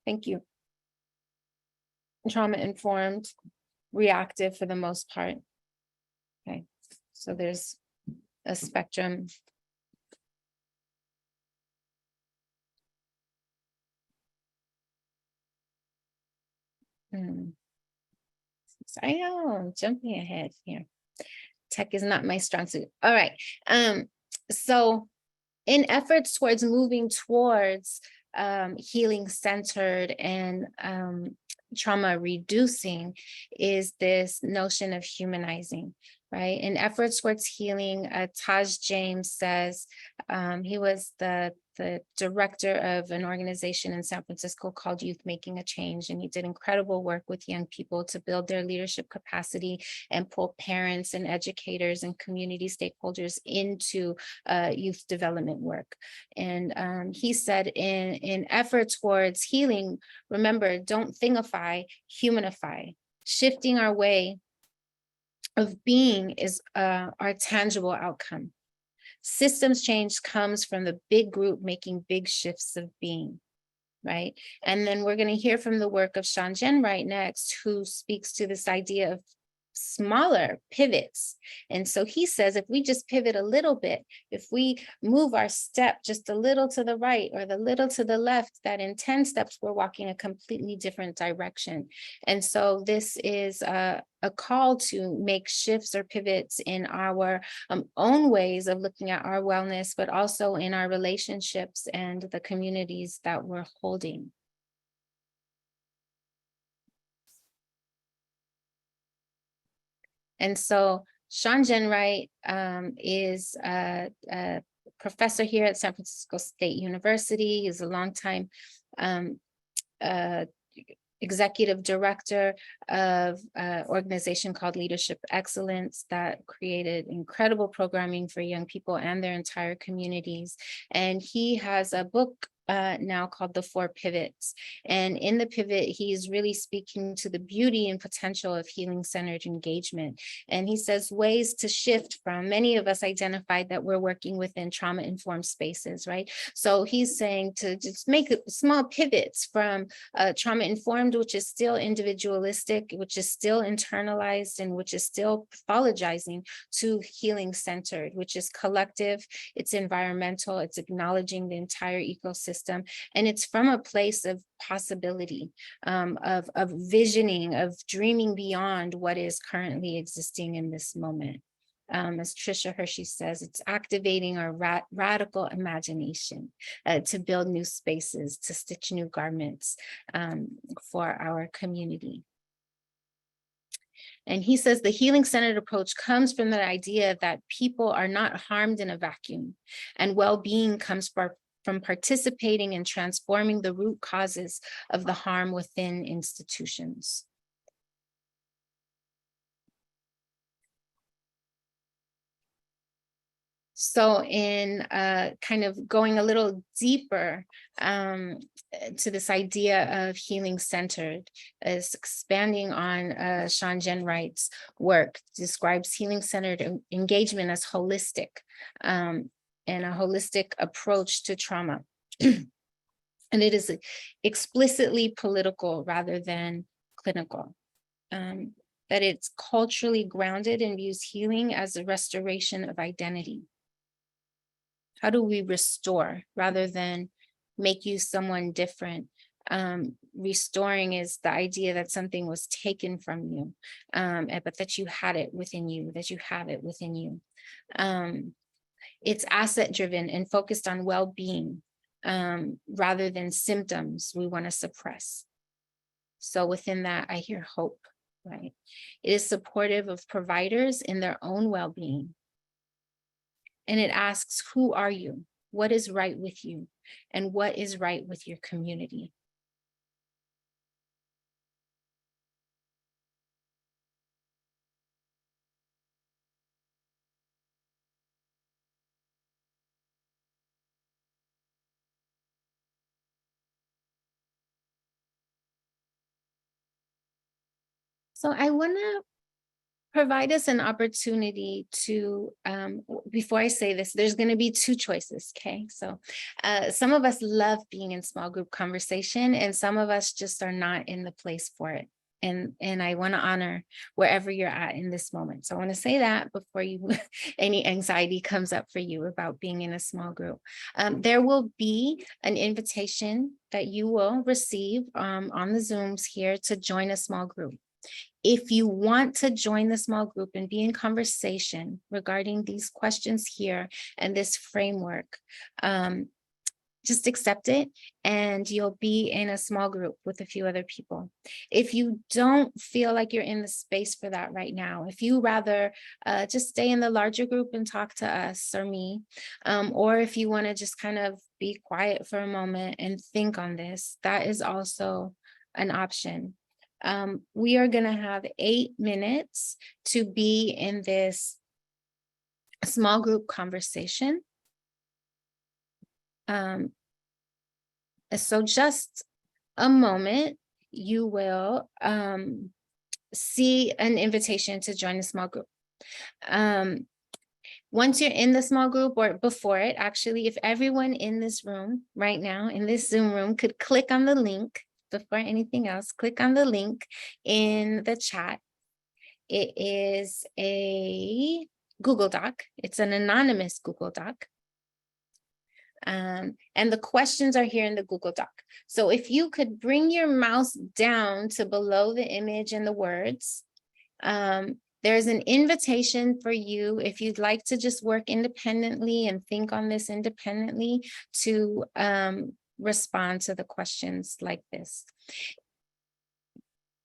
Thank you. Trauma informed, reactive for the most part. Okay, so there's a spectrum. thanks. I know, I'm jumping ahead here. Tech is not my strong suit. All right. So in efforts towards moving towards healing centered and trauma reducing is this notion of humanizing, right? In efforts towards healing, Taj James says he was the director of an organization in San Francisco called Youth Making a Change, and he did incredible work with young people to build their leadership capacity and pull parents and educators and community stakeholders into youth development work. And he said in effort towards healing, remember, don't thingify, humanify. Shifting our way of being is our tangible outcome. Systems change comes from the big group making big shifts of being, right? And then we're going to hear from the work of Sean Jen right next, who speaks to this idea of smaller pivots. And so he says, if we just pivot a little bit, if we move our step just a little to the right or the little to the left, that in 10 steps, we're walking a completely different direction. And so this is a call to make shifts or pivots in our own ways of looking at our wellness, but also in our relationships and the communities that we're holding. And so Sean Jen Wright is a professor here at San Francisco State University. He's a longtime executive director of an organization called Leadership Excellence that created incredible programming for young people and their entire communities. And he has a book now called The Four Pivots. And in the pivot, he's really speaking to the beauty and potential of healing-centered engagement. And he says ways to shift from, many of us identified that we're working within trauma-informed spaces, right? So he's saying to just make small pivots from trauma-informed, which is still individualistic, which is still internalized, and which is still pathologizing, to healing-centered, which is collective, it's environmental, it's acknowledging the entire ecosystem. And it's from a place of possibility, of visioning, of dreaming beyond what is currently existing in this moment. As Tricia Hershey says, it's activating our radical imagination to build new spaces, to stitch new garments for our community. And he says the healing-centered approach comes from the idea that people are not harmed in a vacuum, and well-being comes from participating in transforming the root causes of the harm within institutions. So in kind of going a little deeper to this idea of healing-centered, is expanding on Sean Jen Wright's work, describes healing-centered engagement as holistic, and a holistic approach to trauma. And it is explicitly political rather than clinical. That it's culturally grounded and views healing as a restoration of identity. How do we restore rather than make you someone different? Restoring is the idea that something was taken from you, but that you had it within you, that you have it within you. It's asset driven and focused on well-being rather than symptoms we want to suppress. So within that, I hear hope, right? It is supportive of providers in their own well-being. And it asks, who are you? What is right with you? And what is right with your community? So I want to provide us an opportunity to, before I say this, there's going to be two choices, okay? So some of us love being in small group conversation, and some of us just are not in the place for it. And I want to honor wherever you're at in this moment. So I want to say that before you any anxiety comes up for you about being in a small group. There will be an invitation that you will receive on the Zooms here to join a small group. If you want to join the small group and be in conversation regarding these questions here and this framework, just accept it and you'll be in a small group with a few other people. If you don't feel like you're in the space for that right now, if you rather just stay in the larger group and talk to us or me, or if you want to just kind of be quiet for a moment and think on this, that is also an option. We are going to have 8 minutes to be in this small group conversation. So just a moment, you will see an invitation to join a small group. Once you're in the small group or before it, actually, if everyone in this room right now, in this Zoom room, could click on the link before anything else, click on the link in the chat. It is a Google Doc. It's an anonymous Google Doc. And the questions are here in the Google Doc. So if you could bring your mouse down to below the image and the words, there's an invitation for you, if you'd like to just work independently and think on this independently, to respond to the questions like this.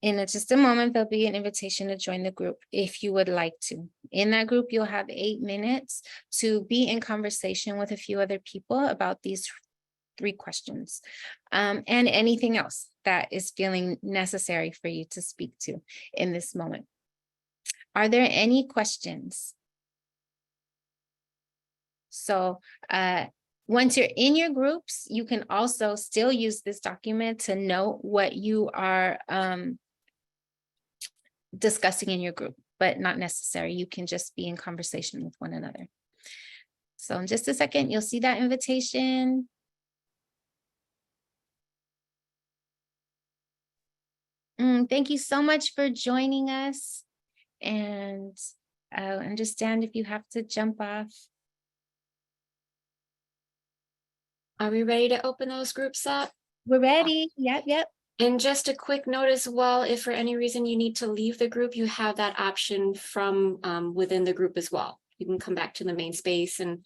In just a moment, there'll be an invitation to join the group if you would like to. In that group, you'll have 8 minutes to be in conversation with a few other people about these 3 questions, and anything else that is feeling necessary for you to speak to in this moment. Are there any questions? So once you're in your groups, you can also still use this document to note what you are discussing in your group, but not necessary. You can just be in conversation with one another. So in just a second, you'll see that invitation. Thank you so much for joining us. And I understand if you have to jump off. Are we ready to open those groups up? We're ready. Yep. And just a quick note as well, if for any reason you need to leave the group, you have that option from within the group as well. You can come back to the main space and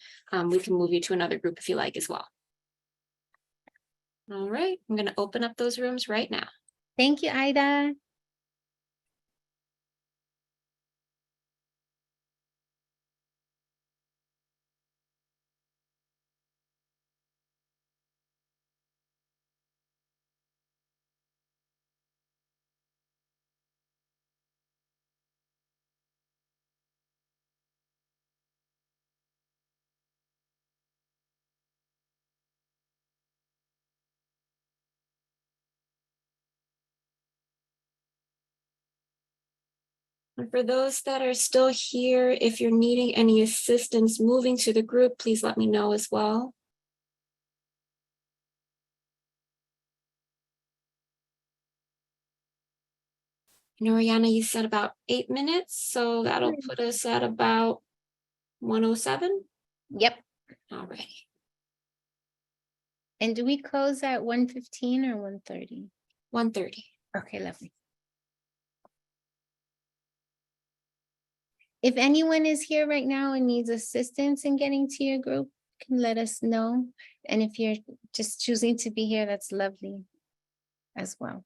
we can move you to another group if you like as well. All right, I'm going to open up those rooms right now. Thank you, Ida. And for those that are still here, if you're needing any assistance moving to the group, please let me know as well. Noriana, you said about 8 minutes, so that'll put us at about 1:07. Yep. All right. And do we close at 1:15 or 1:30? 1:30. Okay, lovely. If anyone is here right now and needs assistance in getting to your group, can let us know. And if you're just choosing to be here, that's lovely as well.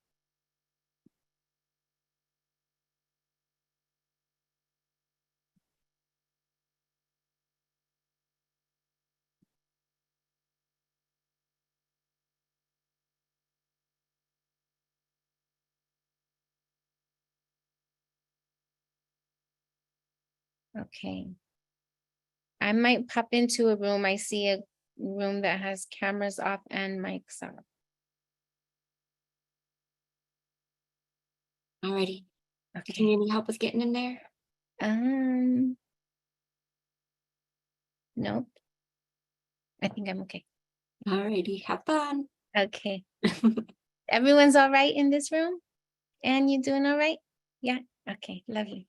Okay. I might pop into a room. I see a room that has cameras off and mics off. Alrighty. Okay. Do you need any help with getting in there? Nope. I think I'm okay. Alrighty, have fun. Okay. Everyone's all right in this room? And you doing all right? Yeah. Okay, lovely.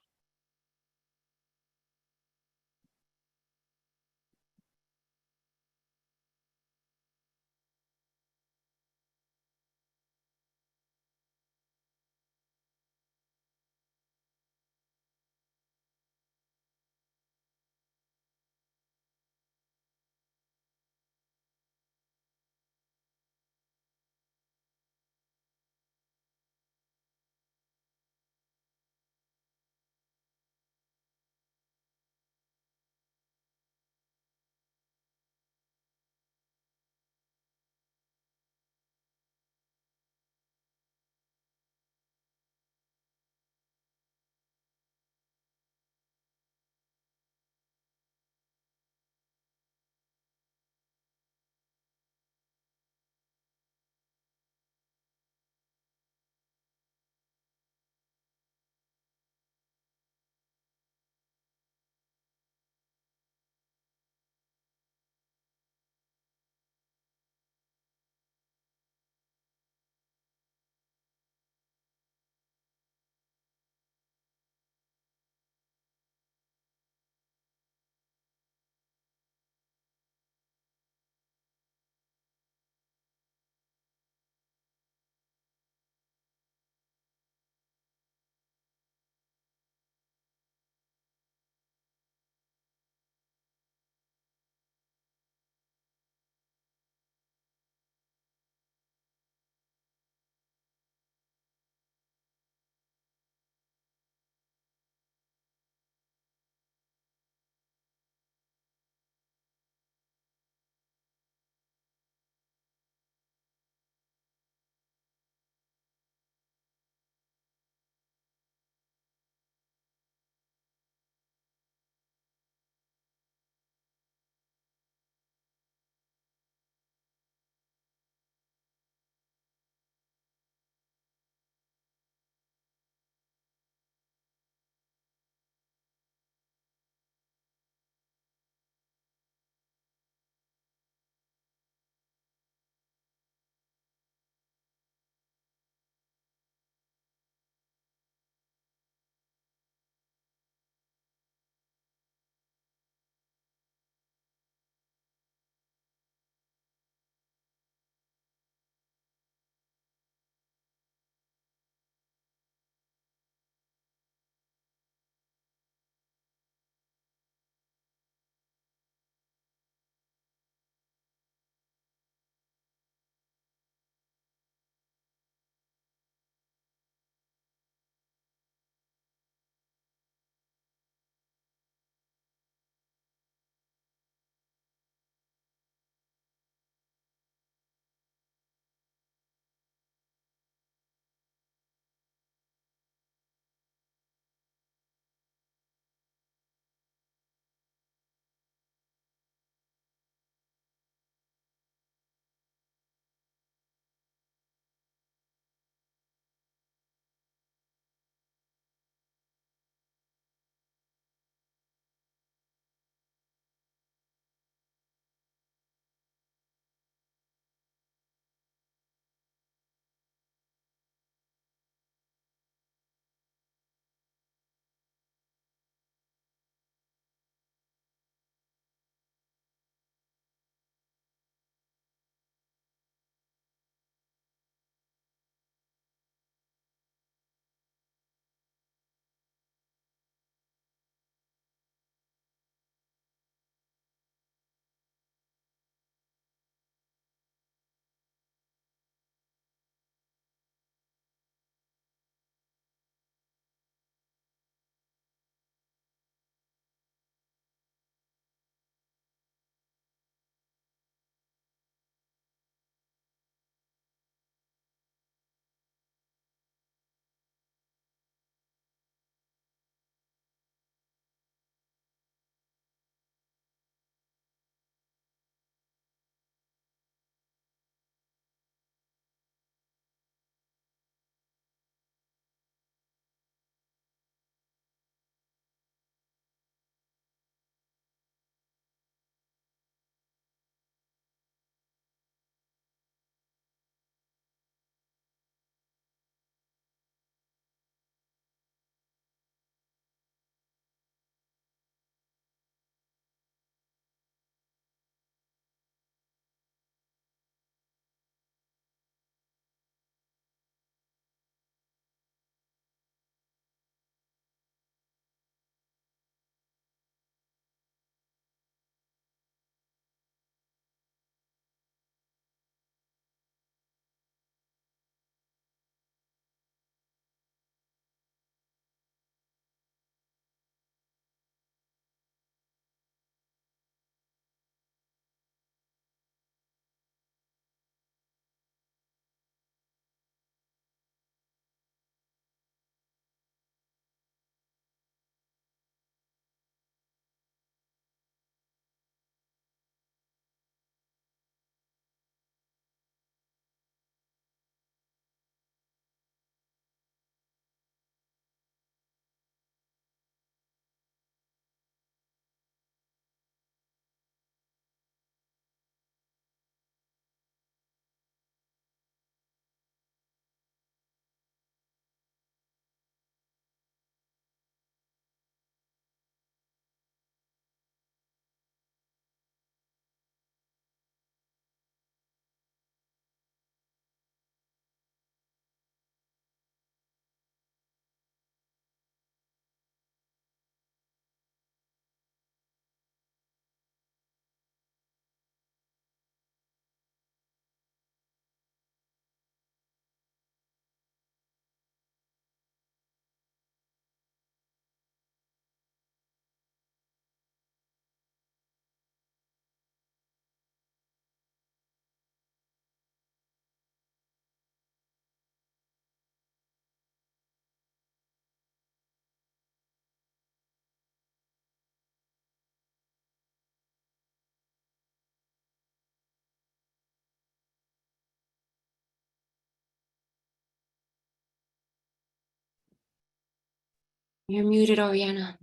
You're muted, Oriana.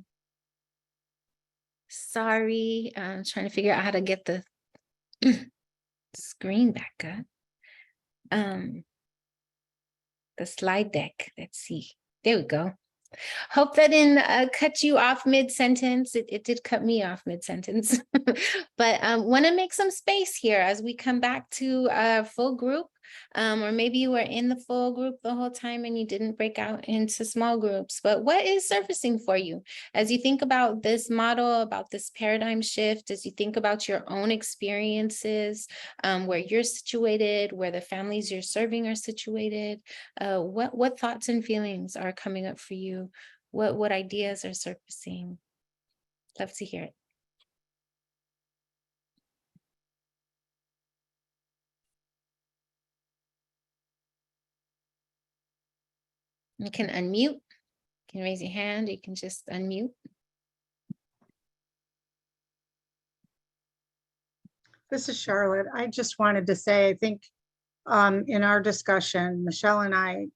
Sorry, I'm trying to figure out how to get the screen back up. The slide deck, let's see. There we go. Hope that didn't cut you off mid-sentence. It did cut me off mid-sentence. But want to make some space here as we come back to a full group. Or maybe you were in the full group the whole time and you didn't break out into small groups. But what is surfacing for you as you think about this model, about this paradigm shift, as you think about your own experiences, where you're situated, where the families you're serving are situated? What thoughts and feelings are coming up for you? What ideas are surfacing? Love to hear it. You can unmute, you can raise your hand, you can just unmute. This is Charlotte. I just wanted to say, I think in our discussion, Michelle and I,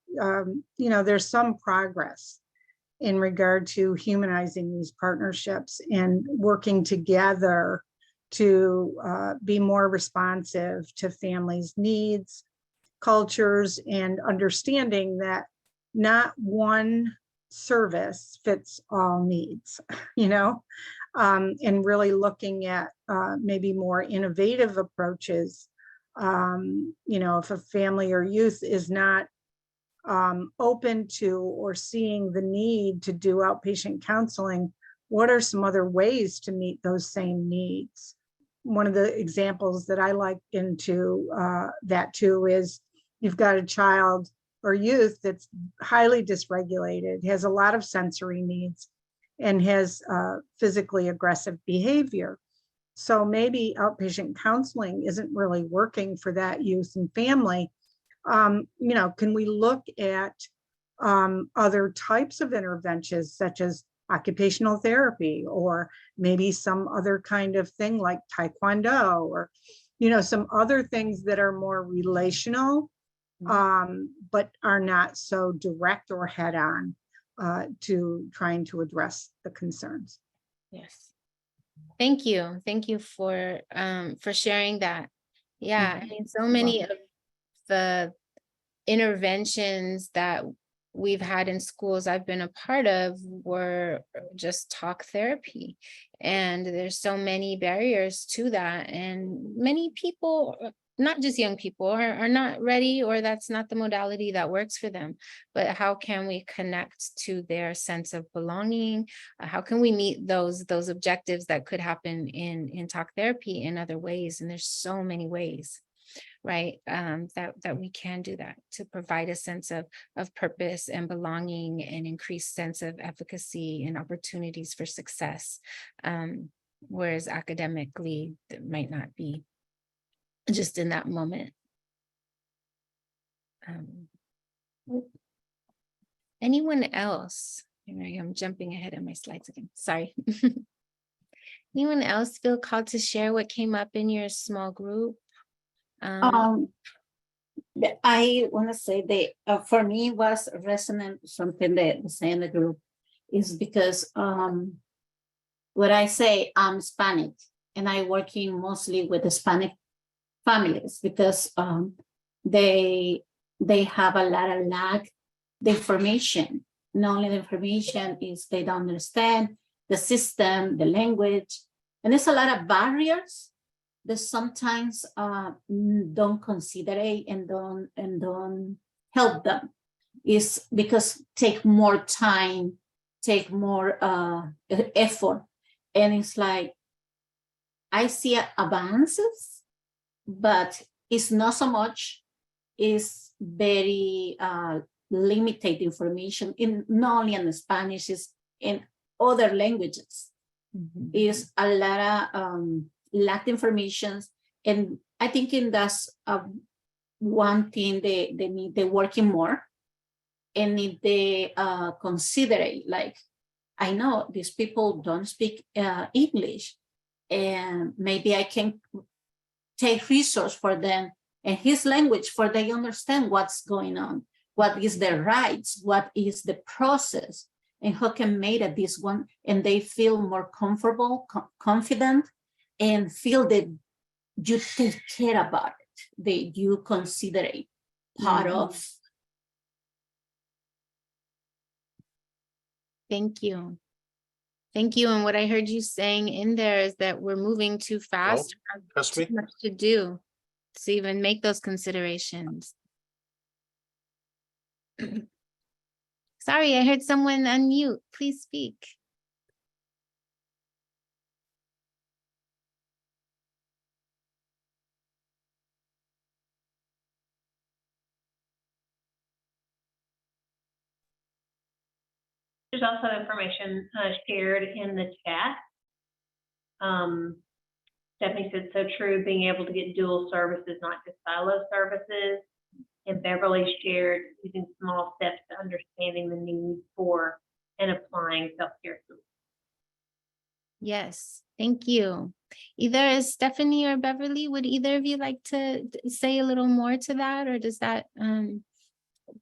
there's some progress in regard to humanizing these partnerships and working together to be more responsive to families' needs, cultures, and understanding that not one service fits all needs, and really looking at maybe more innovative approaches. If a family or youth is not open to or seeing the need to do outpatient counseling, what are some other ways to meet those same needs? One of the examples that I like into that too is you've got a child or youth that's highly dysregulated, has a lot of sensory needs, and has physically aggressive behavior. So maybe outpatient counseling isn't really working for that youth and family. Can we look at other types of interventions, such as occupational therapy, or maybe some other kind of thing like Taekwondo, or, some other things that are more relational, but are not so direct or head on to trying to address the concerns. Yes. Thank you. Thank you for sharing that. Yeah, I mean, so many of the interventions that we've had in schools I've been a part of were just talk therapy. And there's so many barriers to that. And many people, not just young people, are not ready, or that's not the modality that works for them. But how can we connect to their sense of belonging? How can we meet those objectives that could happen in talk therapy in other ways? And there's so many ways, right? That we can do that to provide a sense of purpose and belonging and increased sense of efficacy and opportunities for success. Whereas academically, that might not be just in that moment. Anyone else? I'm jumping ahead of my slides again, sorry. Anyone else feel called to share what came up in your small group? I want to say that for me was resonant something that was saying in the group is because what I say, I'm Hispanic and I working mostly with Hispanic families because they have a lot of lack the information. Not only the information is they don't understand the system, the language, and there's a lot of barriers that sometimes don't consider it and don't help them. Is because take more time, take more effort, and it's like I see advances, but it's not so much. It's very limited information in not only in Spanish, is in other languages. Is a lot of lack information, and I think that's one thing they need. They're working more, and if they consider it, like I know these people don't speak English, and maybe I can take resource for them in his language for they understand what's going on, what is their rights, what is the process, and how can make it this one, and they feel more comfortable, confident, and feel that you take care about it, that you consider it part of. Thank you. Thank you. And what I heard you saying in there is that we're moving too fast. or that's too me. much to do to even make those considerations. Sorry, I heard someone unmute. Please speak. There's also information shared in the chat. Stephanie said, so true, being able to get dual services, not just silo services. And Beverly shared using small steps to understanding the need for and applying self-care tools. Yes, thank you. Either Stephanie or Beverly, would either of you like to say a little more to that, or does that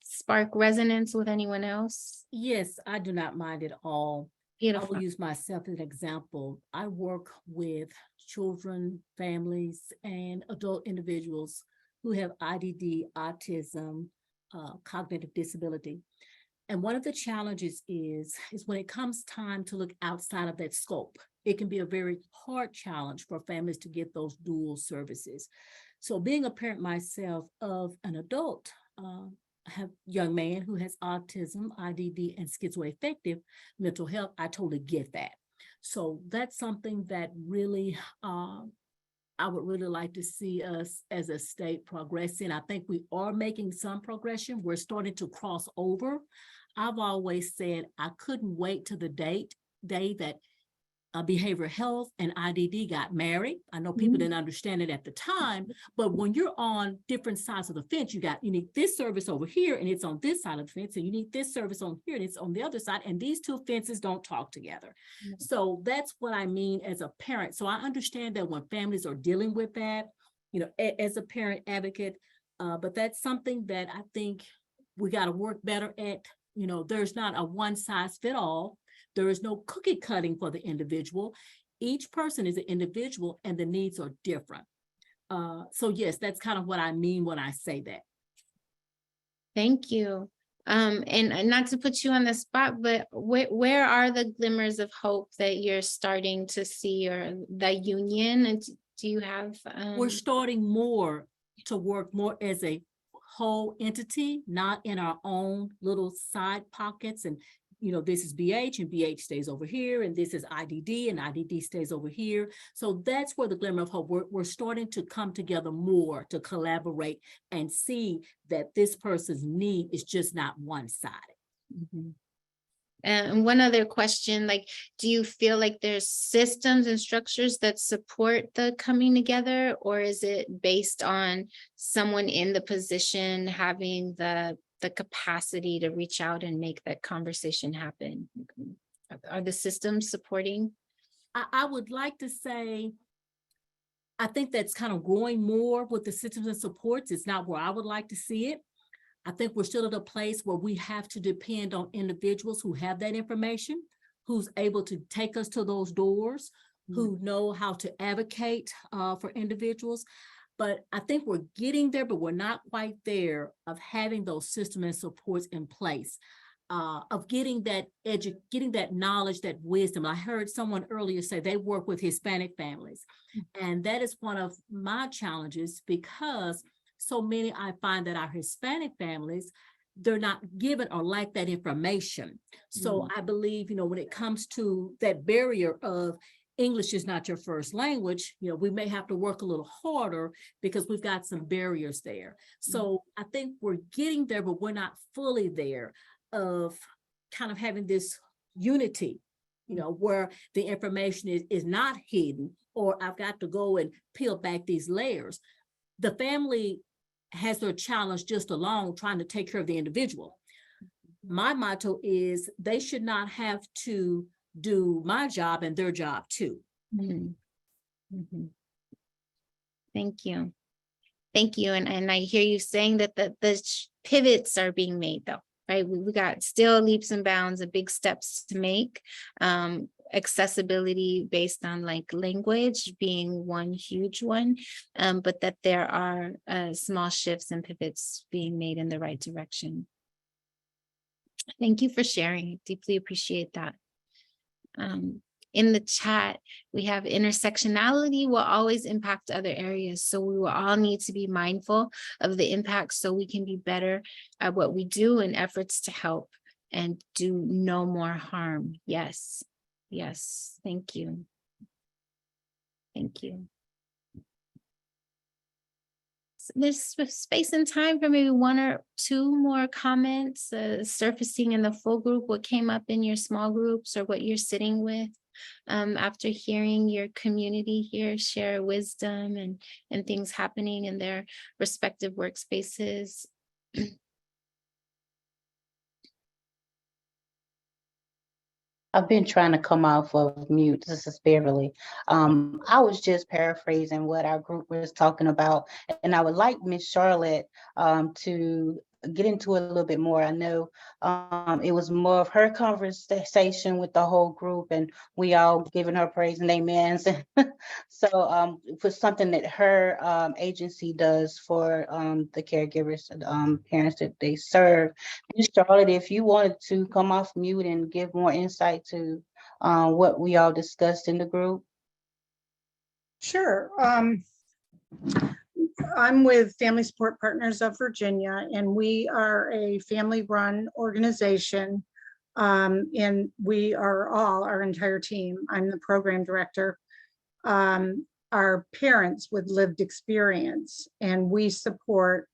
spark resonance with anyone else? Yes, I do not mind at all. I Beautiful. will use myself as an example. I work with children, families, and adult individuals who have IDD, autism, cognitive disability. And one of the challenges is when it comes time to look outside of that scope, it can be a very hard challenge for families to get those dual services. So being a parent myself of an adult, I have a young man who has autism, IDD, and schizoaffective mental health. I totally get that. So that's something that really, I would really like to see us as a state progressing. I think we are making some progression. We're starting to cross over. I've always said I couldn't wait to the day that behavioral health and IDD got married. I know people didn't understand it at the time, but when you're on different sides of the fence, you need this service over here and it's on this side of the fence, and you need this service on here and it's on the other side, and these two fences don't talk together. So that's what I mean as a parent. So I understand that when families are dealing with that, as a parent advocate, but that's something that I think we got to work better at. There's not a one size fit all. There is no cookie cutting for the individual. Each person is an individual and the needs are different. So yes, that's kind of what I mean when I say that. Thank you. And not to put you on the spot, but where are the glimmers of hope that you're starting to see, or the union? And do you have? We're starting more to work more as a whole entity, not in our own little side pockets. And this is BH and BH stays over here, and this is IDD and IDD stays over here. So that's where the glimmer of hope, we're starting to come together more to collaborate and see that this person's need is just not one-sided. Mm-hmm. And one other question, do you feel like there's systems and structures that support the coming together, or is it based on someone in the position having the capacity to reach out and make that conversation happen? Are the systems supporting? I would like to say, I think that's kind of growing more with the systems and supports. It's not where I would like to see it. I think we're still at a place where we have to depend on individuals who have that information, who's able to take us to those doors, who know how to advocate for individuals. But I think we're getting there, but we're not quite there of having those systems and supports in place, of getting that knowledge, that wisdom. I heard someone earlier say they work with Hispanic families. And that is one of my challenges, because so many, I find that our Hispanic families, they're not given or lack that information. So I believe, when it comes to that barrier of English is not your first language, we may have to work a little harder because we've got some barriers there. So I think we're getting there, but we're not fully there of kind of having this unity, where the information is not hidden, or I've got to go and peel back these layers. The family has their challenge just alone trying to take care of the individual. My motto is they should not have to do my job and their job too. Thank you. Thank you. And I hear you saying that the pivots are being made though, right? We got still leaps and bounds of big steps to make. Accessibility based on like language being one huge one, but that there are small shifts and pivots being made in the right direction. Thank you for sharing. Deeply appreciate that. In the chat, we have intersectionality will always impact other areas. So we will all need to be mindful of the impact so we can be better at what we do in efforts to help and do no more harm. Yes. Yes. Thank you. Thank you. So there's space and time for maybe one or two more comments surfacing in the full group, what came up in your small groups or what you're sitting with. After hearing your community here share wisdom and things happening in their respective workspaces. I've been trying to come off of mute. This is Beverly. I was just paraphrasing what our group was talking about, and I would like Miss Charlotte to get into it a little bit more. I know it was more of her conversation with the whole group, and we all giving her praise and amens. So for something that her agency does for the caregivers, parents that they serve. Ms. Charlotte, if you wanted to come off mute and give more insight to what we all discussed in the group. Sure. I'm with Family Support Partners of Virginia, and we are a family-run organization. And we are all, our entire team, I'm the program director, are parents with lived experience, and we support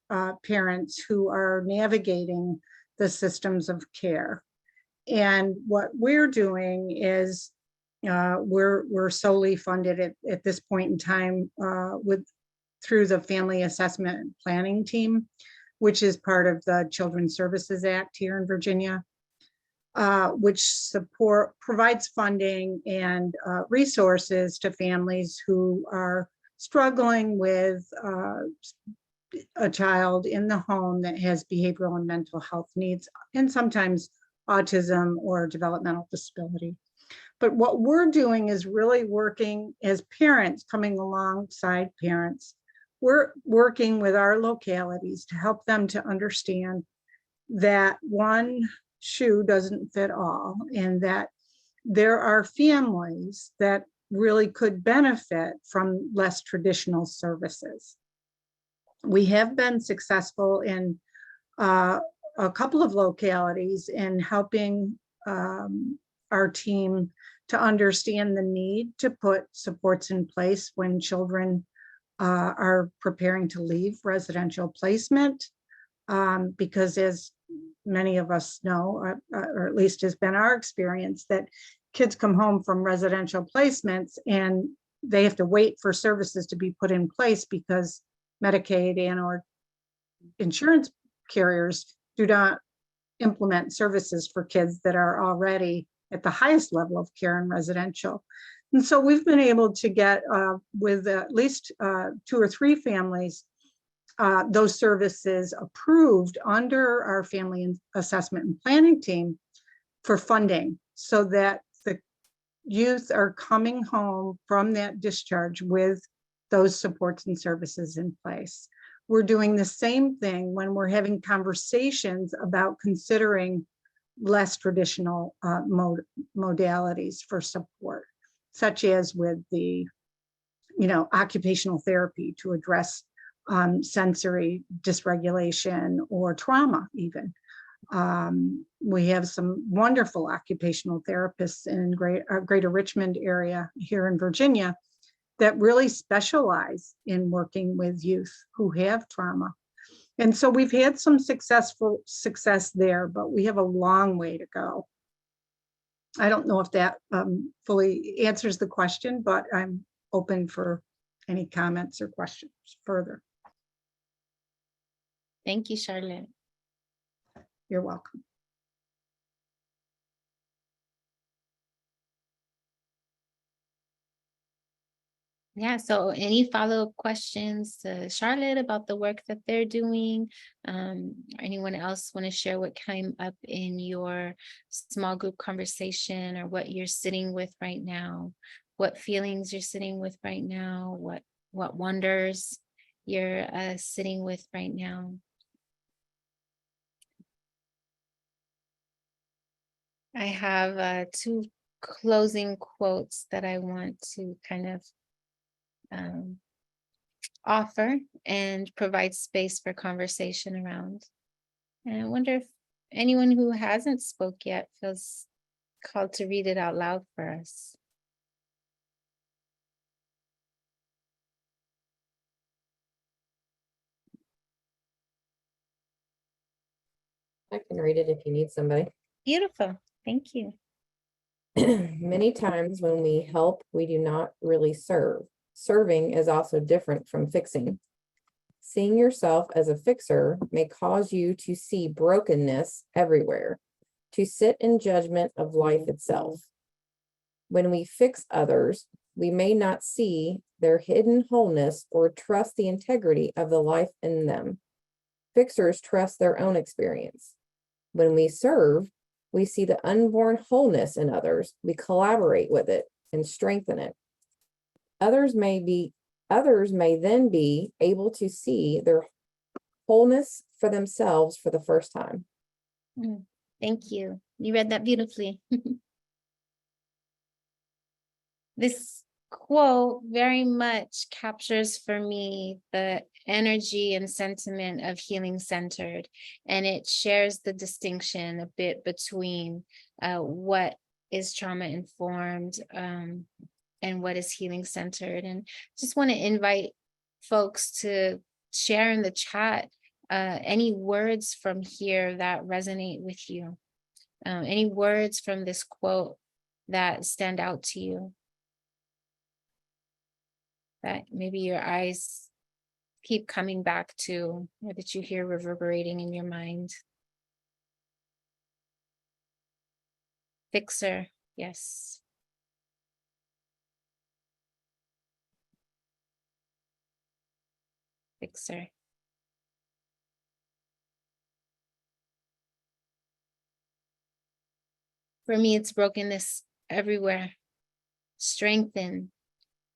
parents who are navigating the systems of care. And what we're doing is we're solely funded at this point in time through the Family Assessment Planning Team, which is part of the Children's Services Act here in Virginia, which provides funding and resources to families who are struggling with a child in the home that has behavioral and mental health needs, and sometimes autism or developmental disability. But what we're doing is really working as parents, coming alongside parents. We're working with our localities to help them to understand that one shoe doesn't fit all, and that there are families that really could benefit from less traditional services. We have been successful in a couple of localities in helping our team to understand the need to put supports in place when children are preparing to leave residential placement, because as many of us know, or at least has been our experience, that kids come home from residential placements and they have to wait for services to be put in place because Medicaid and or insurance carriers do not implement services for kids that are already at the highest level of care in residential. And so we've been able to get with at least 2 or 3 families those services approved under our Family Assessment and Planning Team for funding, so that the youth are coming home from that discharge with those supports and services in place. We're doing the same thing when we're having conversations about considering less traditional modalities for support, such as with the, occupational therapy to address sensory dysregulation or trauma even. We have some wonderful occupational therapists in Greater Richmond area here in Virginia that really specialize in working with youth who have trauma. And so we've had some success there, but we have a long way to go. I don't know if that fully answers the question, but I'm open for any comments or questions further. Thank you, Charlotte. You're welcome. Yeah, so any follow-up questions to Charlotte about the work that they're doing? Or anyone else want to share what came up in your small group conversation, or what you're sitting with right now? What feelings you're sitting with right now? What wonders you're sitting with right now? I have two closing quotes that I want to kind of offer and provide space for conversation around. And I wonder if anyone who hasn't spoke yet feels called to read it out loud for us. I can read it if you need somebody. Beautiful. Thank you. Many times when we help, we do not really serve. Serving is also different from fixing. Seeing yourself as a fixer may cause you to see brokenness everywhere, to sit in judgment of life itself. When we fix others, we may not see their hidden wholeness or trust the integrity of the life in them. Fixers trust their own experience. When we serve, we see the unborn wholeness in others. We collaborate with it and strengthen it. Others may then be able to see their wholeness for themselves for the first time. Thank you. You read that beautifully. This quote very much captures for me the energy and sentiment of Healing Centered, and it shares the distinction a bit between what is trauma informed and what is healing centered. And just want to invite folks to share in the chat any words from here that resonate with you, any words from this quote that stand out to you, that maybe your eyes keep coming back to, or that you hear reverberating in your mind. Fixer, yes. Fixer. For me, it's brokenness everywhere. Strengthen,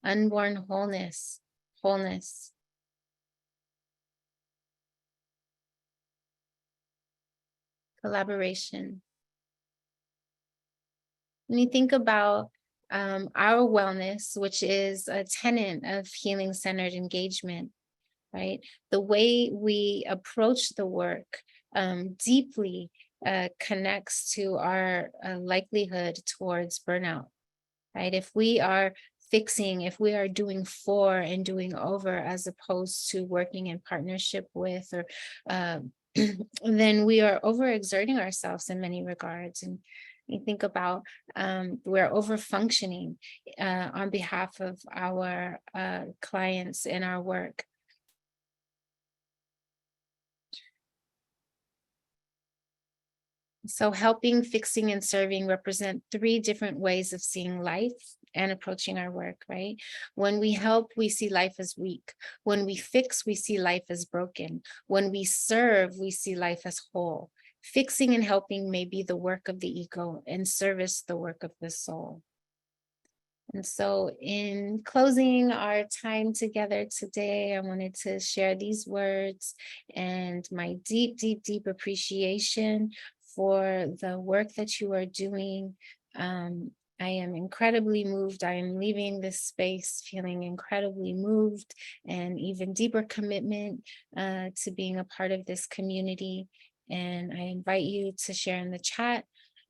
unborn wholeness, wholeness. Collaboration. When you think about our wellness, which is a tenet of healing-centered engagement, right? The way we approach the work deeply connects to our likelihood towards burnout, right? If we are fixing, if we are doing for and doing over, as opposed to working in partnership with, or then we are overexerting ourselves in many regards. And you think about we're over functioning on behalf of our clients in our work. So helping, fixing, and serving represent three different ways of seeing life and approaching our work, right? When we help, we see life as weak. When we fix, we see life as broken. When we serve, we see life as whole. Fixing and helping may be the work of the ego, and service the work of the soul. And so in closing our time together today, I wanted to share these words and my deep, deep, deep appreciation for the work that you are doing. I am incredibly moved. I am leaving this space feeling incredibly moved, and even deeper commitment to being a part of this community. And I invite you to share in the chat.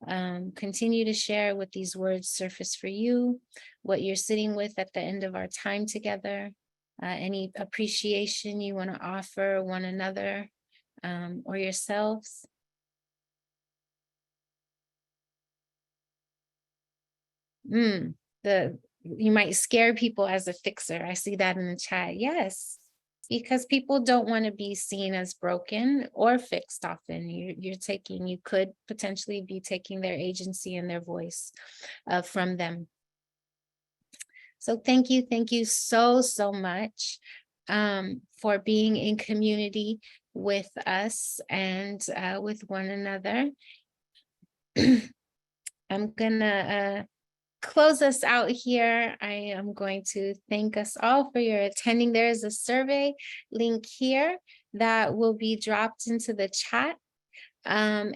Continue to share what these words surface for you, what you're sitting with at the end of our time together, any appreciation you want to offer one another or yourselves. You might scare people as a fixer. I see that in the chat. Yes, because people don't want to be seen as broken or fixed often. You could potentially be taking their agency and their voice from them. So thank you so much for being in community with us and with one another. I'm gonna close us out here. I am going to thank us all for your attending. There is a survey link here that will be dropped into the chat. And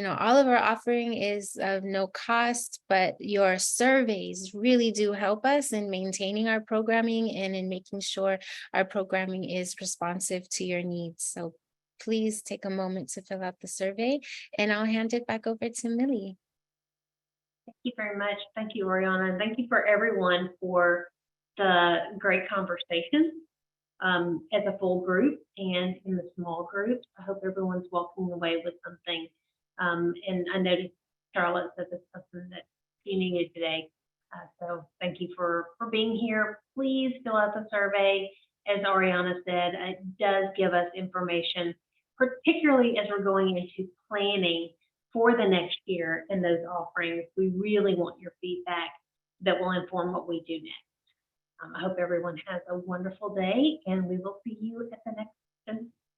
all of our offering is of no cost, but your surveys really do help us in maintaining our programming and in making sure our programming is responsive to your needs. So please take a moment to fill out the survey, and I'll hand it back over to Millie. Thank you very much. Thank you, Oriana, and thank you for everyone for the great conversation as a full group and in the small groups. I hope everyone's walking away with something. And I noticed Charlotte said this is something that you needed today. So thank you for being here. Please fill out the survey. As Oriana said, it does give us information, particularly as we're going into planning for the next year and those offerings. We really want your feedback that will inform what we do next. I hope everyone has a wonderful day, and we will see you at the next